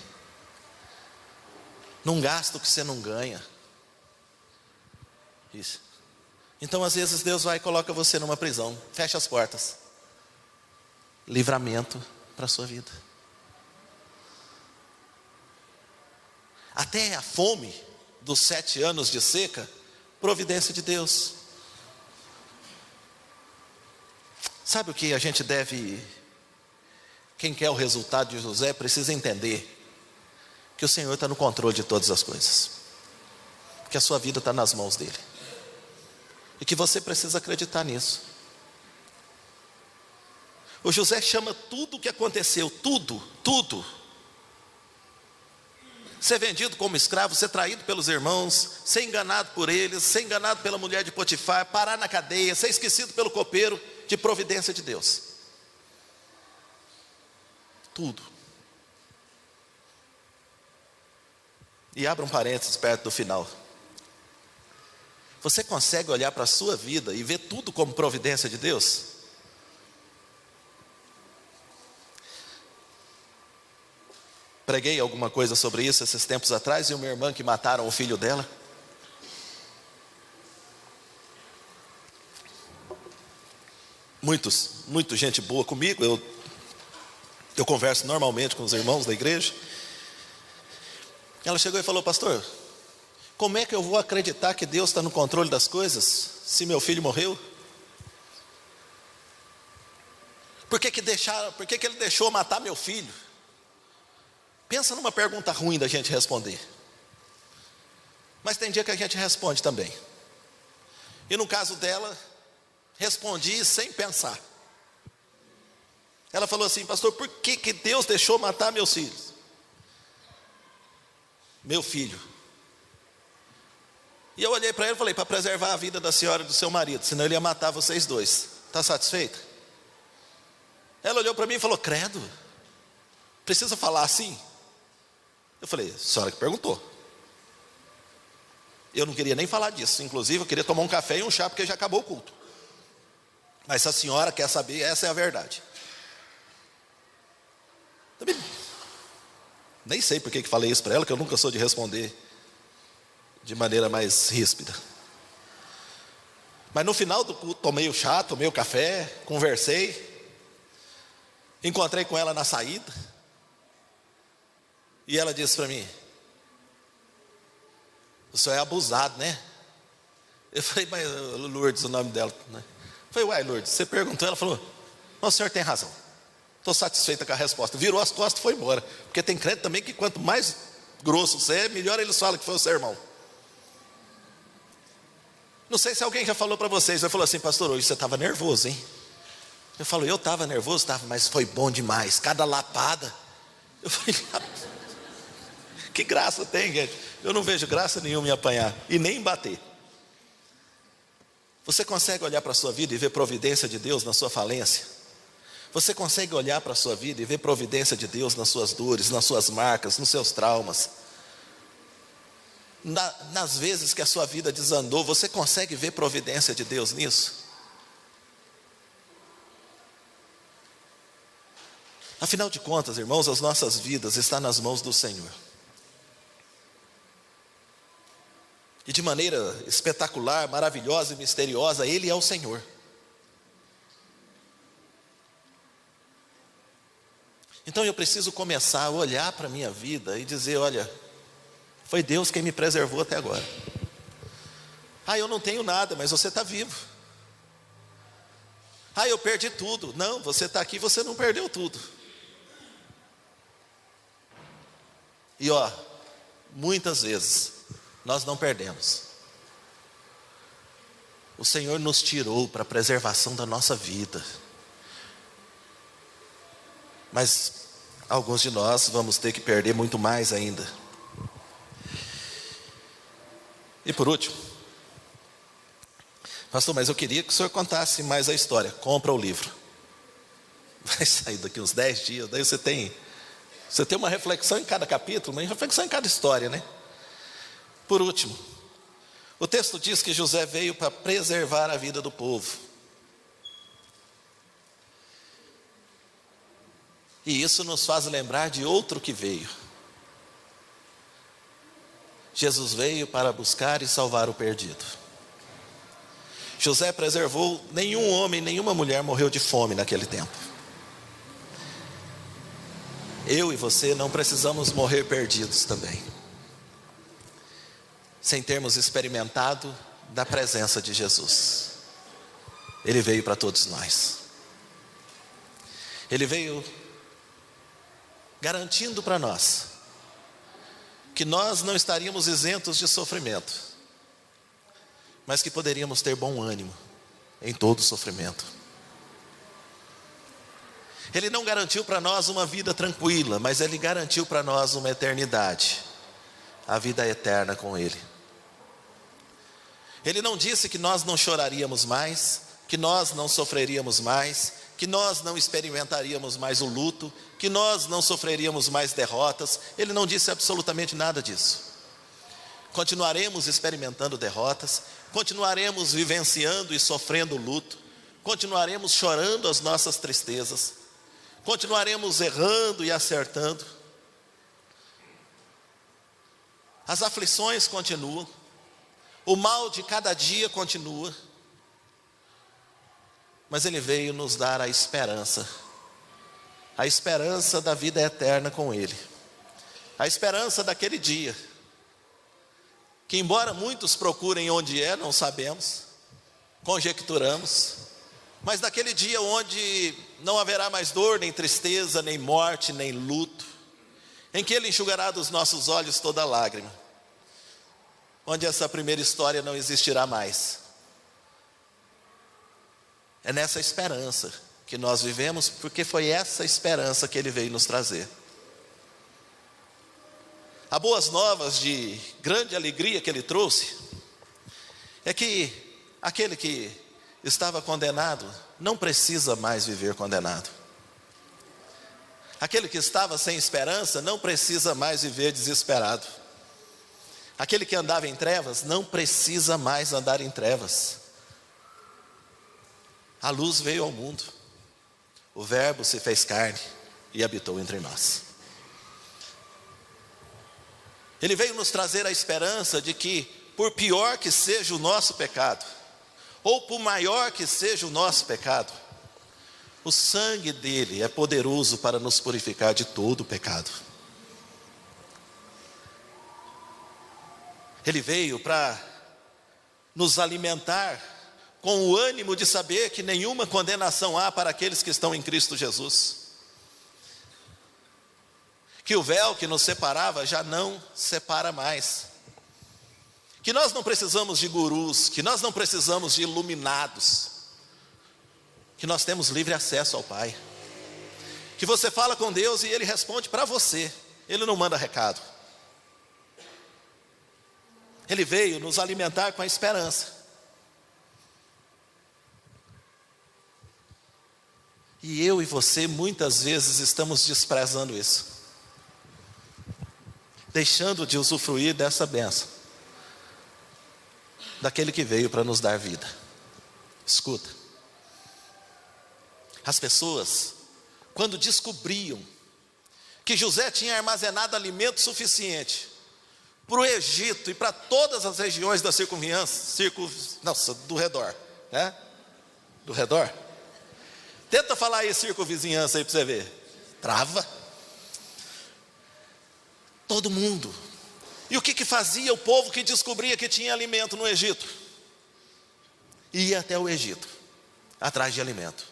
Não gasta o que você não ganha. Isso. Então às vezes Deus vai e coloca você numa prisão. Fecha as portas. Livramento para a sua vida. Até a fome dos 7 anos de seca, providência de Deus. Sabe o que a gente deve, quem quer o resultado de José precisa entender que o Senhor está no controle de todas as coisas, que a sua vida está nas mãos dele, e que você precisa acreditar nisso. O José chama tudo o que aconteceu, tudo, ser vendido como escravo, ser traído pelos irmãos, ser enganado por eles, ser enganado pela mulher de Potifar, parar na cadeia, ser esquecido pelo copeiro, de providência de Deus. Tudo. E abra um parênteses perto do final. Você consegue olhar para a sua vida e ver tudo como providência de Deus? Preguei alguma coisa sobre isso esses tempos atrás, e uma irmã que mataram o filho dela. Muita gente boa comigo, eu converso normalmente com os irmãos da igreja. Ela chegou e falou: pastor, como é que eu vou acreditar que Deus está no controle das coisas, se meu filho morreu? Por que ele deixou matar meu filho? Pensa numa pergunta ruim da gente responder. Mas tem dia que a gente responde também. E no caso dela, respondi sem pensar. Ela falou assim: pastor, por que Deus deixou matar meus filhos? Meu filho. E eu olhei para ela e falei: para preservar a vida da senhora e do seu marido, senão ele ia matar vocês dois. Está satisfeita? Ela olhou para mim e falou: credo, precisa falar assim? Eu falei: a senhora que perguntou. Eu não queria nem falar disso, inclusive eu queria tomar um café e um chá, porque já acabou o culto. Mas se a senhora quer saber, essa é a verdade. Também nem sei por que falei isso para ela, que eu nunca sou de responder de maneira mais ríspida. Mas no final do culto, tomei o chá, tomei o café, conversei, encontrei com ela na saída, e ela disse para mim: o senhor é abusado, né? Eu falei: mas Lourdes, o nome dela, né? Eu falei: uai, Lourdes, você perguntou? Ela falou: não, o senhor tem razão, estou satisfeita com a resposta. Virou as costas e foi embora. Porque tem crente também que quanto mais grosso você é, melhor eles falam que foi o sermão. Não sei se alguém já falou para vocês, já falou assim: pastor, hoje você estava nervoso, hein? Eu falo: eu estava nervoso, estava, mas foi bom demais, cada lapada. Eu falei: que graça tem, gente? Eu não vejo graça nenhuma em apanhar e nem em bater. Você consegue olhar para a sua vida e ver providência de Deus na sua falência? Você consegue olhar para a sua vida e ver providência de Deus nas suas dores, nas suas marcas, nos seus traumas? Nas vezes que a sua vida desandou, você consegue ver providência de Deus nisso? Afinal de contas, irmãos, as nossas vidas estão nas mãos do Senhor. E de maneira espetacular, maravilhosa e misteriosa, Ele é o Senhor. Então eu preciso começar a olhar para a minha vida e dizer: olha, foi Deus quem me preservou até agora. Ah, eu não tenho nada, mas você está vivo. Ah, eu perdi tudo. Não, você está aqui, você não perdeu tudo. E muitas vezes nós não perdemos. O Senhor nos tirou para a preservação da nossa vida. Mas alguns de nós vamos ter que perder muito mais ainda. E por último, pastor, mas eu queria que o senhor contasse mais a história. Compra o livro. Vai sair daqui uns 10 dias, daí você tem uma reflexão em cada capítulo, uma reflexão em cada história, né? Por último, o texto diz que José veio para preservar a vida do povo. E isso nos faz lembrar de outro que veio. Jesus veio para buscar e salvar o perdido. José preservou, nenhum homem, nenhuma mulher morreu de fome naquele tempo. Eu e você não precisamos morrer perdidos também. sem termos experimentado da presença de Jesus. Ele veio para todos nós. Ele veio garantindo para nós que nós não estaríamos isentos de sofrimento, mas que poderíamos ter bom ânimo em todo sofrimento. Ele não garantiu para nós uma vida tranquila, mas Ele garantiu para nós uma eternidade, a vida eterna com Ele. Ele não disse que nós não choraríamos mais, que nós não sofreríamos mais, que nós não experimentaríamos mais o luto, que nós não sofreríamos mais derrotas. Ele não disse absolutamente nada disso. Continuaremos experimentando derrotas, continuaremos vivenciando e sofrendo luto, continuaremos chorando as nossas tristezas, continuaremos errando e acertando. As aflições continuam, o mal de cada dia continua, mas Ele veio nos dar a esperança da vida eterna com Ele, a esperança daquele dia, que embora muitos procurem onde é, não sabemos, conjecturamos, mas naquele dia onde não haverá mais dor, nem tristeza, nem morte, nem luto, em que Ele enxugará dos nossos olhos toda lágrima, onde essa primeira história não existirá mais. É nessa esperança que nós vivemos, porque foi essa esperança que Ele veio nos trazer. As boas novas de grande alegria que Ele trouxe, é que aquele que estava condenado, não precisa mais viver condenado. Aquele que estava sem esperança, não precisa mais viver desesperado. Aquele que andava em trevas, não precisa mais andar em trevas. A luz veio ao mundo, o Verbo se fez carne e habitou entre nós. Ele veio nos trazer a esperança de que, por pior que seja o nosso pecado, ou por maior que seja o nosso pecado, o sangue dele é poderoso para nos purificar de todo o pecado. Ele veio para nos alimentar com o ânimo de saber que nenhuma condenação há para aqueles que estão em Cristo Jesus. Que o véu que nos separava já não separa mais. Que nós não precisamos de gurus, que nós não precisamos de iluminados. Que nós temos livre acesso ao Pai. Que você fala com Deus e Ele responde para você. Ele não manda recado. Ele veio nos alimentar com a esperança. E eu e você muitas vezes estamos desprezando isso, deixando de usufruir dessa bênção, daquele que veio para nos dar vida. Escuta, as pessoas, quando descobriam que José tinha armazenado alimento suficiente para o Egito e para todas as regiões da do redor, né? Do redor. Tenta falar aí circunvizinhança aí para você ver. Trava. Todo mundo. E o que fazia o povo que descobria que tinha alimento no Egito? Ia até o Egito, atrás de alimento.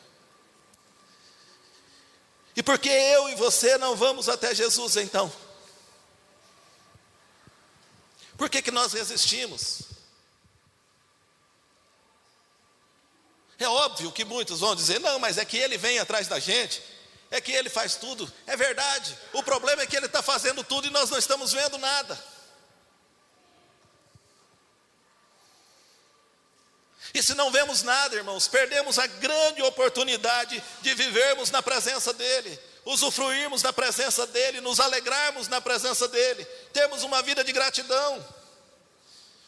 E por que eu e você não vamos até Jesus então? Por que nós resistimos? É óbvio que muitos vão dizer, não, mas é que Ele vem atrás da gente, é que Ele faz tudo. É verdade, o problema é que Ele está fazendo tudo e nós não estamos vendo nada. E se não vemos nada, irmãos, perdemos a grande oportunidade de vivermos na presença dEle, usufruirmos da presença dEle, nos alegrarmos na presença dEle, termos uma vida de gratidão.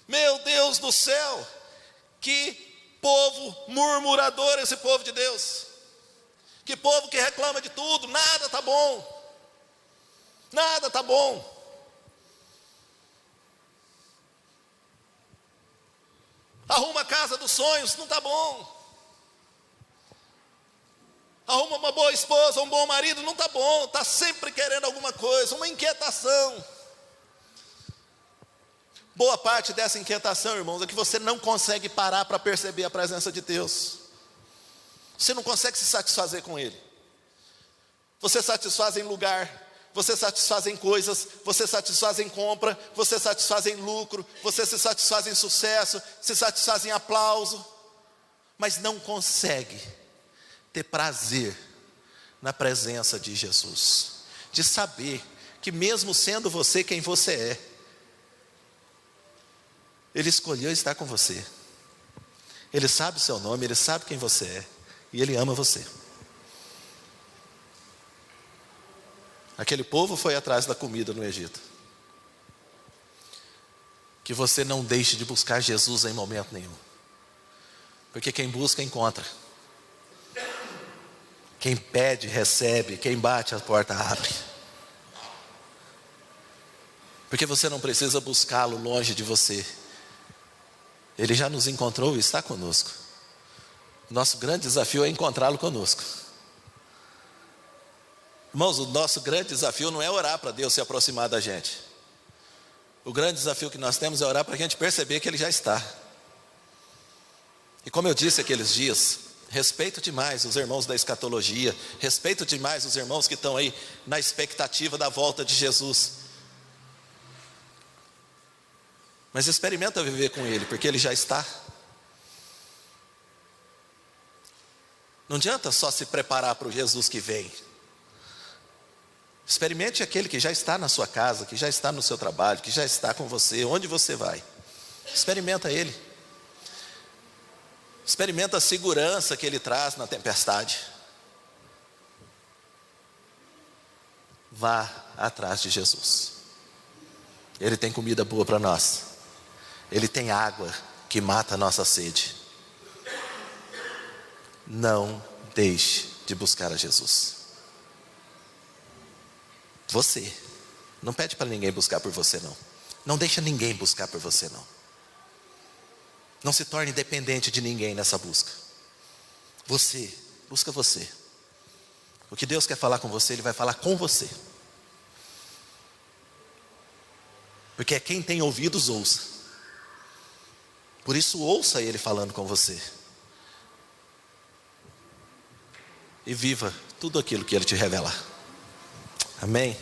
Meu Deus do céu, que povo murmurador esse povo de Deus, que povo que reclama de tudo, nada está bom, nada está bom. Arruma a casa dos sonhos, não está bom. Arruma uma boa esposa, um bom marido, não está bom, está sempre querendo alguma coisa, uma inquietação. Boa parte dessa inquietação, irmãos, é que você não consegue parar para perceber a presença de Deus. Você não consegue se satisfazer com Ele. Você satisfaz em lugar, você satisfaz em coisas, você satisfaz em compra, você satisfaz em lucro, você se satisfaz em sucesso, se satisfaz em aplauso, mas não consegue ter prazer na presença de Jesus, de saber que mesmo sendo você quem você é, Ele escolheu estar com você. Ele sabe o seu nome, Ele sabe quem você é, e Ele ama você. Aquele povo foi atrás da comida no Egito. Que você não deixe de buscar Jesus em momento nenhum, porque quem busca, encontra. Quem pede, recebe. Quem bate, a porta abre. Porque você não precisa buscá-lo longe de você. Ele já nos encontrou e está conosco. Nosso grande desafio é encontrá-lo conosco. Irmãos, o nosso grande desafio não é orar para Deus se aproximar da gente. O grande desafio que nós temos é orar para a gente perceber que Ele já está. E como eu disse aqueles dias, respeito demais os irmãos da escatologia, respeito demais os irmãos que estão aí na expectativa da volta de Jesus. Mas experimenta viver com Ele, porque Ele já está. Não adianta só se preparar para o Jesus que vem. Experimente aquele que já está na sua casa, que já está no seu trabalho, que já está com você, onde você vai. Experimenta Ele. Experimenta a segurança que Ele traz na tempestade. Vá atrás de Jesus. Ele tem comida boa para nós. Ele tem água que mata a nossa sede. Não deixe de buscar a Jesus. Você. Não pede para ninguém buscar por você, não. Não deixa ninguém buscar por você, não. Não se torne dependente de ninguém nessa busca. Você, busca você. O que Deus quer falar com você, Ele vai falar com você. Porque é quem tem ouvidos, ouça. Por isso, ouça Ele falando com você. E viva tudo aquilo que Ele te revelar. Amém?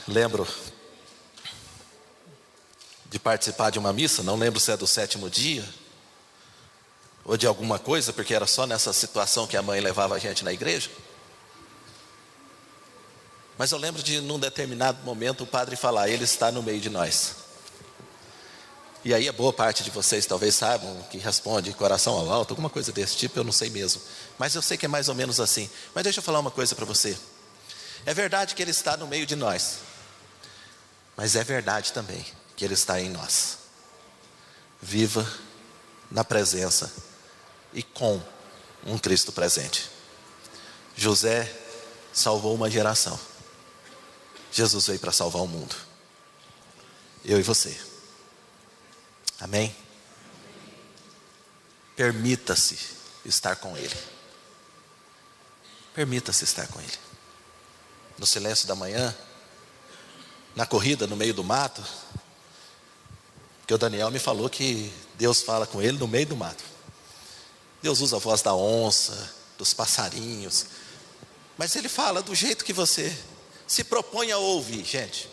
Lembro de participar de uma missa, não lembro se é do 7º dia, ou de alguma coisa, porque era só nessa situação que a mãe levava a gente na igreja. Mas eu lembro de, num determinado momento, o padre falar: Ele está no meio de nós. E aí a boa parte de vocês talvez saibam que responde coração ao alto, alguma coisa desse tipo, eu não sei mesmo. Mas eu sei que é mais ou menos assim. Mas deixa eu falar uma coisa para você. É verdade que Ele está no meio de nós, mas é verdade também que Ele está em nós. Viva na presença e com um Cristo presente. José salvou uma geração. Jesus veio para salvar o mundo. Eu e você. Amém? Permita-se estar com Ele. Permita-se estar com Ele. No silêncio da manhã, na corrida no meio do mato, porque o Daniel me falou que Deus fala com ele no meio do mato. Deus usa a voz da onça, dos passarinhos, mas Ele fala do jeito que você se propõe a ouvir, gente.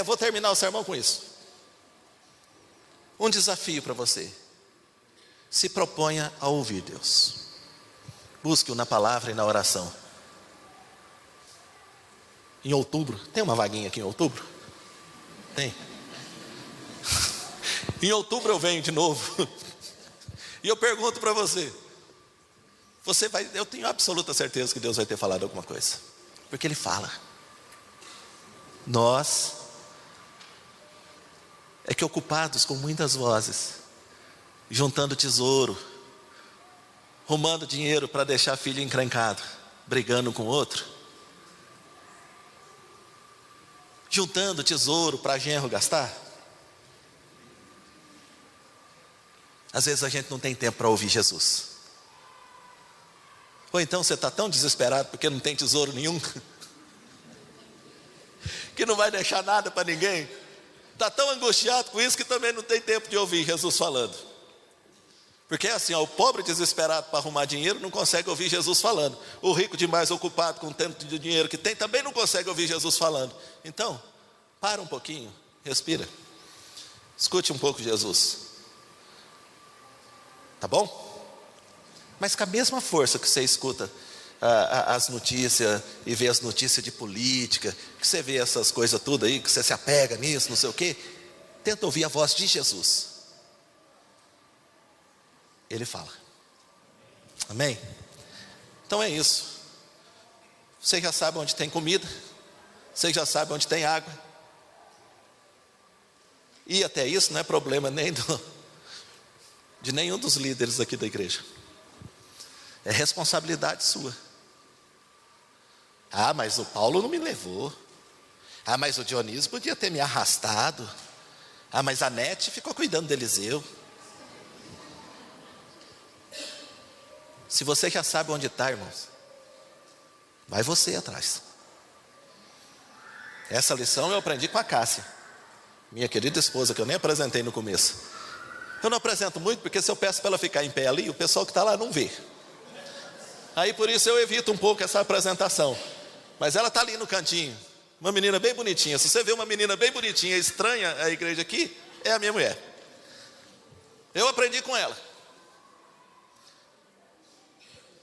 Vou terminar o sermão com isso. Um desafio para você: se proponha a ouvir Deus. Busque-o na palavra e na oração. Em outubro, tem uma vaguinha aqui em outubro? Tem. Em outubro eu venho de novo. E eu pergunto para você: eu tenho absoluta certeza que Deus vai ter falado alguma coisa, porque Ele fala. Nós é que ocupados com muitas vozes, juntando tesouro, arrumando dinheiro para deixar filho encrencado, brigando com outro, juntando tesouro para genro gastar. Às vezes a gente não tem tempo para ouvir Jesus. Ou então você está tão desesperado porque não tem tesouro nenhum, que não vai deixar nada para ninguém, está tão angustiado com isso que também não tem tempo de ouvir Jesus falando. Porque é assim, ó, o pobre desesperado para arrumar dinheiro não consegue ouvir Jesus falando. O rico demais ocupado com o tanto de dinheiro que tem também não consegue ouvir Jesus falando. Então, para um pouquinho, respira. Escute um pouco Jesus. Tá bom? Mas com a mesma força que você escuta as notícias e vê as notícias de política, que você vê essas coisas tudo aí, que você se apega nisso, não sei o quê, tenta ouvir a voz de Jesus. Ele fala. Amém? Então é isso. Você já sabe onde tem comida, você já sabe onde tem água. E até isso não é problema nem de nenhum dos líderes aqui da igreja. É responsabilidade sua. Ah, mas o Paulo não me levou. Ah, mas o Dionísio podia ter me arrastado. Ah, mas a Nete ficou cuidando do Eliseu. Se você já sabe onde está, irmãos, vai você atrás. Essa lição eu aprendi com a Cássia, minha querida esposa, que eu nem apresentei no começo. Eu não apresento muito, porque se eu peço para ela ficar em pé ali, o pessoal que está lá não vê. Aí por isso eu evito um pouco essa apresentação. Mas ela está ali no cantinho, uma menina bem bonitinha. Se você vê uma menina bem bonitinha, estranha a igreja aqui, é a minha mulher. Eu aprendi com ela.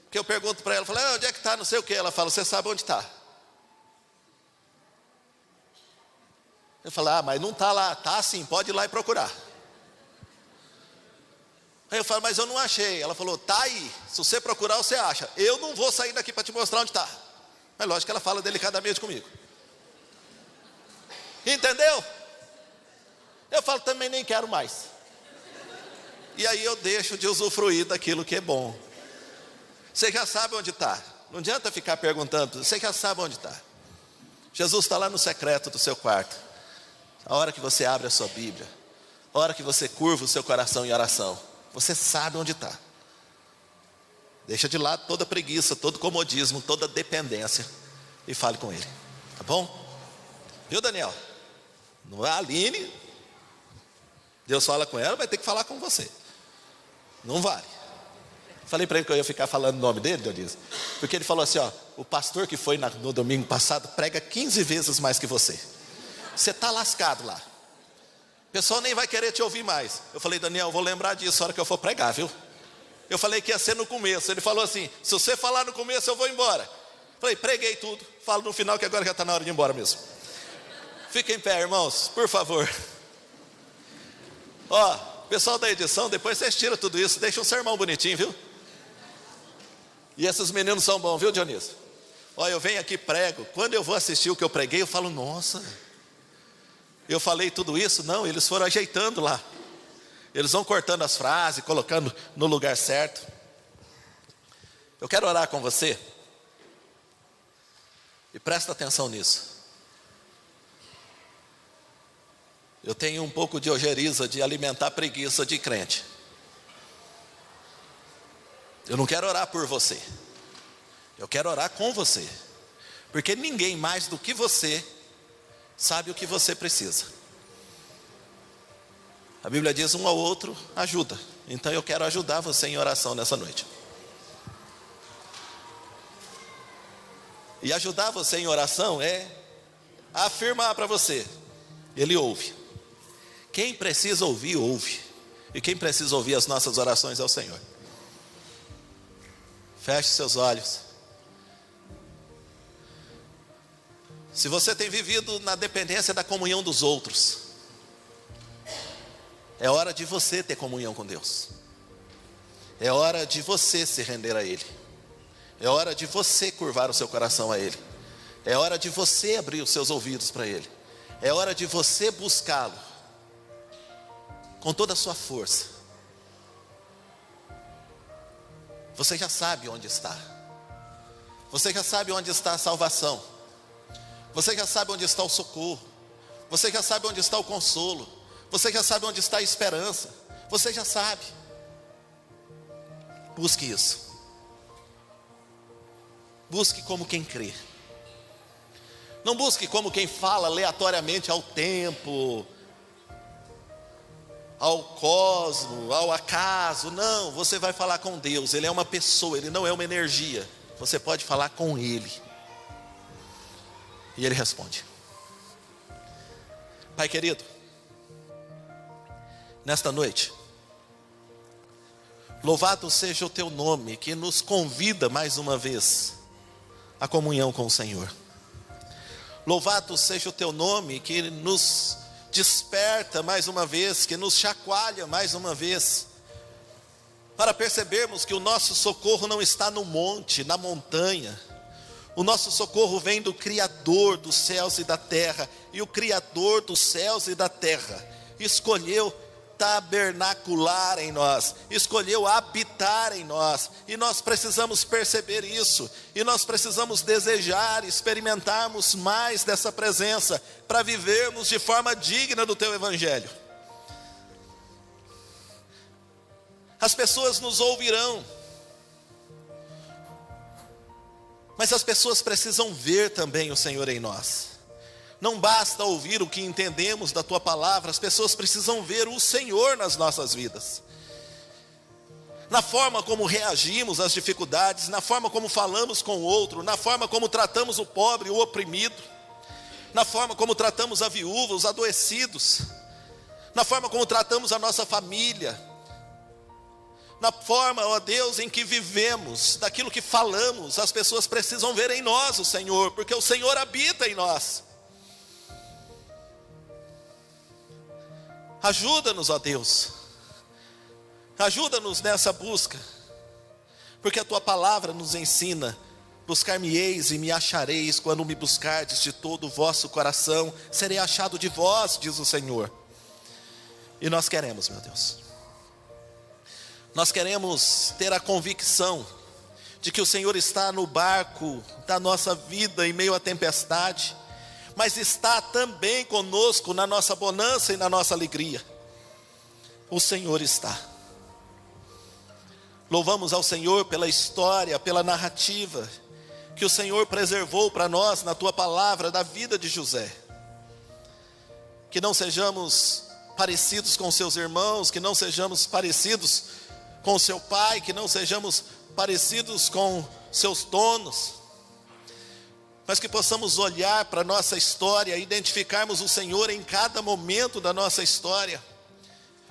Que eu pergunto para ela, falo, onde é que está, não sei o que. Ela fala, você sabe onde está? Eu falo, mas não está lá. Está sim, pode ir lá e procurar. Aí eu falo, mas eu não achei. Ela falou, está aí, se você procurar você acha. Eu não vou sair daqui para te mostrar onde está. Mas lógico que ela fala delicadamente comigo. Entendeu? Eu falo, também nem quero mais. E aí eu deixo de usufruir daquilo que é bom. Você já sabe onde está. Não adianta ficar perguntando, você já sabe onde está. Jesus está lá no secreto do seu quarto. A hora que você abre a sua Bíblia, a hora que você curva o seu coração em oração, você sabe onde está. Deixa de lado toda preguiça, todo comodismo, toda dependência e fale com Ele, tá bom? Viu, Daniel? Não é a Aline, Deus fala com ela, vai ter que falar com você. Não vale. Falei para ele que eu ia ficar falando o nome dele, Dionísio, porque ele falou assim, ó, o pastor que foi no domingo passado prega 15 vezes mais que você. Você está lascado lá. O pessoal nem vai querer te ouvir mais. Eu falei, Daniel, eu vou lembrar disso na hora que eu for pregar, viu? Eu falei que ia ser no começo. Ele falou assim, se você falar no começo eu vou embora. Falei, preguei tudo, falo no final que agora já está na hora de ir embora mesmo. Fiquem em pé, irmãos, por favor. Ó, pessoal da edição, depois vocês tiram tudo isso, deixa um sermão bonitinho, viu? E esses meninos são bons, viu, Dionísio? Ó, eu venho aqui prego, quando eu vou assistir o que eu preguei, eu falo, nossa, eu falei tudo isso? Não, eles foram ajeitando lá. Eles vão cortando as frases, colocando no lugar certo. Eu quero orar com você. E presta atenção nisso. Eu tenho um pouco de ojeriza de alimentar preguiça de crente. Eu não quero orar por você. Eu quero orar com você. Porque ninguém mais do que você sabe o que você precisa. A Bíblia diz um ao outro ajuda. Então eu quero ajudar você em oração nessa noite. E ajudar você em oração é afirmar para você, Ele ouve. Quem precisa ouvir, ouve. E quem precisa ouvir as nossas orações é o Senhor. Feche seus olhos. Se você tem vivido na dependência da comunhão dos outros, é hora de você ter comunhão com Deus. É hora de você se render a Ele. É hora de você curvar o seu coração a Ele. É hora de você abrir os seus ouvidos para Ele. É hora de você buscá-lo com toda a sua força. Você já sabe onde está. Você já sabe onde está a salvação. Você já sabe onde está o socorro. Você já sabe onde está o consolo. Você já sabe onde está a esperança. Você já sabe. Busque isso. Busque como quem crê. Não busque como quem fala aleatoriamente ao tempo, ao cosmo, ao acaso. Não, você vai falar com Deus. Ele é uma pessoa, Ele não é uma energia. Você pode falar com Ele. E Ele responde. Pai querido, nesta noite, louvado seja o Teu nome, que nos convida mais uma vez à comunhão com o Senhor. Louvado seja o Teu nome, que nos desperta mais uma vez, que nos chacoalha mais uma vez, para percebermos que o nosso socorro não está no monte, na montanha. O nosso socorro vem do Criador dos céus e da terra, e o Criador dos céus e da terra escolheu tabernacular em nós, escolheu habitar em nós, e nós precisamos perceber isso, e nós precisamos desejar, experimentarmos mais dessa presença, para vivermos de forma digna do Teu Evangelho. As pessoas nos ouvirão, mas as pessoas precisam ver também o Senhor em nós. Não basta ouvir o que entendemos da Tua palavra, as pessoas precisam ver o Senhor nas nossas vidas. Na forma como reagimos às dificuldades, na forma como falamos com o outro, na forma como tratamos o pobre, o oprimido, na forma como tratamos a viúva, os adoecidos, na forma como tratamos a nossa família, na forma, ó Deus, em que vivemos, daquilo que falamos. As pessoas precisam ver em nós o Senhor, porque o Senhor habita em nós. Ajuda-nos, ó Deus, ajuda-nos nessa busca, porque a Tua palavra nos ensina: buscar-me-eis e me achareis, quando me buscardes de todo o vosso coração, serei achado de vós, diz o Senhor. E nós queremos, meu Deus, nós queremos ter a convicção de que o Senhor está no barco da nossa vida em meio à tempestade, mas está também conosco na nossa bonança e na nossa alegria. O Senhor está. Louvamos ao Senhor pela história, pela narrativa que o Senhor preservou para nós na Tua palavra da vida de José. Que não sejamos parecidos com seus irmãos, que não sejamos parecidos com seu pai, que não sejamos parecidos com seus donos, mas que possamos olhar para a nossa história, identificarmos o Senhor em cada momento da nossa história.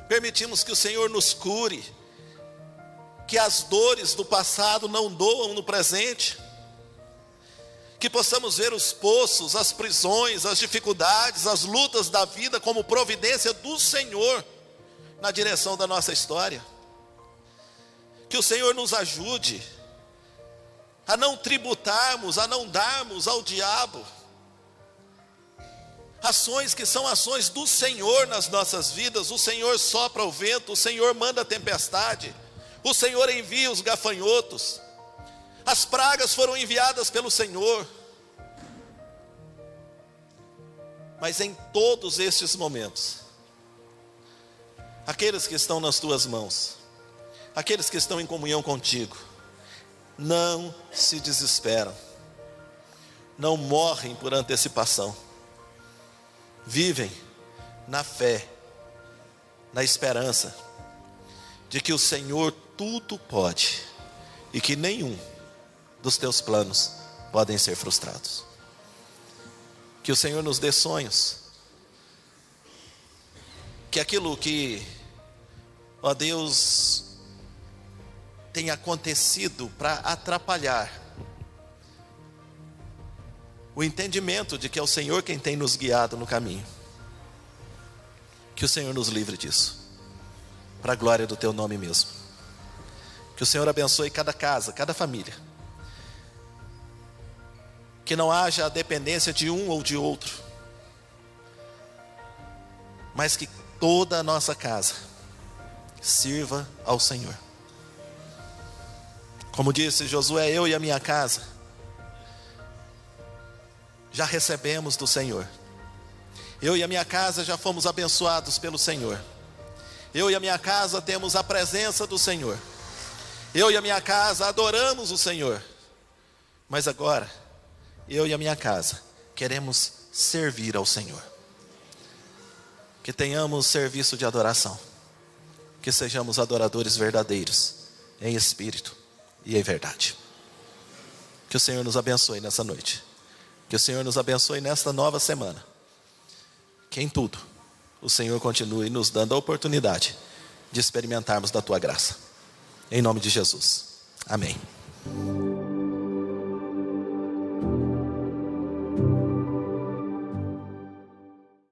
Permitimos que o Senhor nos cure, que as dores do passado não doam no presente, que possamos ver os poços, as prisões, as dificuldades, as lutas da vida como providência do Senhor na direção da nossa história. Que o Senhor nos ajude a não tributarmos, a não darmos ao diabo ações que são ações do Senhor nas nossas vidas. O Senhor sopra o vento, o Senhor manda a tempestade, o Senhor envia os gafanhotos, as pragas foram enviadas pelo Senhor. Mas em todos estes momentos, aqueles que estão nas Tuas mãos, aqueles que estão em comunhão contigo, não se desesperam, não morrem por antecipação, vivem na fé, na esperança de que o Senhor tudo pode e que nenhum dos Teus planos podem ser frustrados. Que o Senhor nos dê sonhos, que aquilo que, ó Deus, tem acontecido para atrapalhar o entendimento de que é o Senhor quem tem nos guiado no caminho, que o Senhor nos livre disso, para a glória do Teu nome mesmo. Que o Senhor abençoe cada casa, cada família, que não haja a dependência de um ou de outro, mas que toda a nossa casa sirva ao Senhor. Como disse Josué, eu e a minha casa já recebemos do Senhor. Eu e a minha casa já fomos abençoados pelo Senhor. Eu e a minha casa temos a presença do Senhor. Eu e a minha casa adoramos o Senhor. Mas agora, eu e a minha casa queremos servir ao Senhor. Que tenhamos serviço de adoração. Que sejamos adoradores verdadeiros, em espírito e em verdade. Que o Senhor nos abençoe nessa noite. Que o Senhor nos abençoe nesta nova semana. Que em tudo o Senhor continue nos dando a oportunidade de experimentarmos da tua graça. Em nome de Jesus. Amém.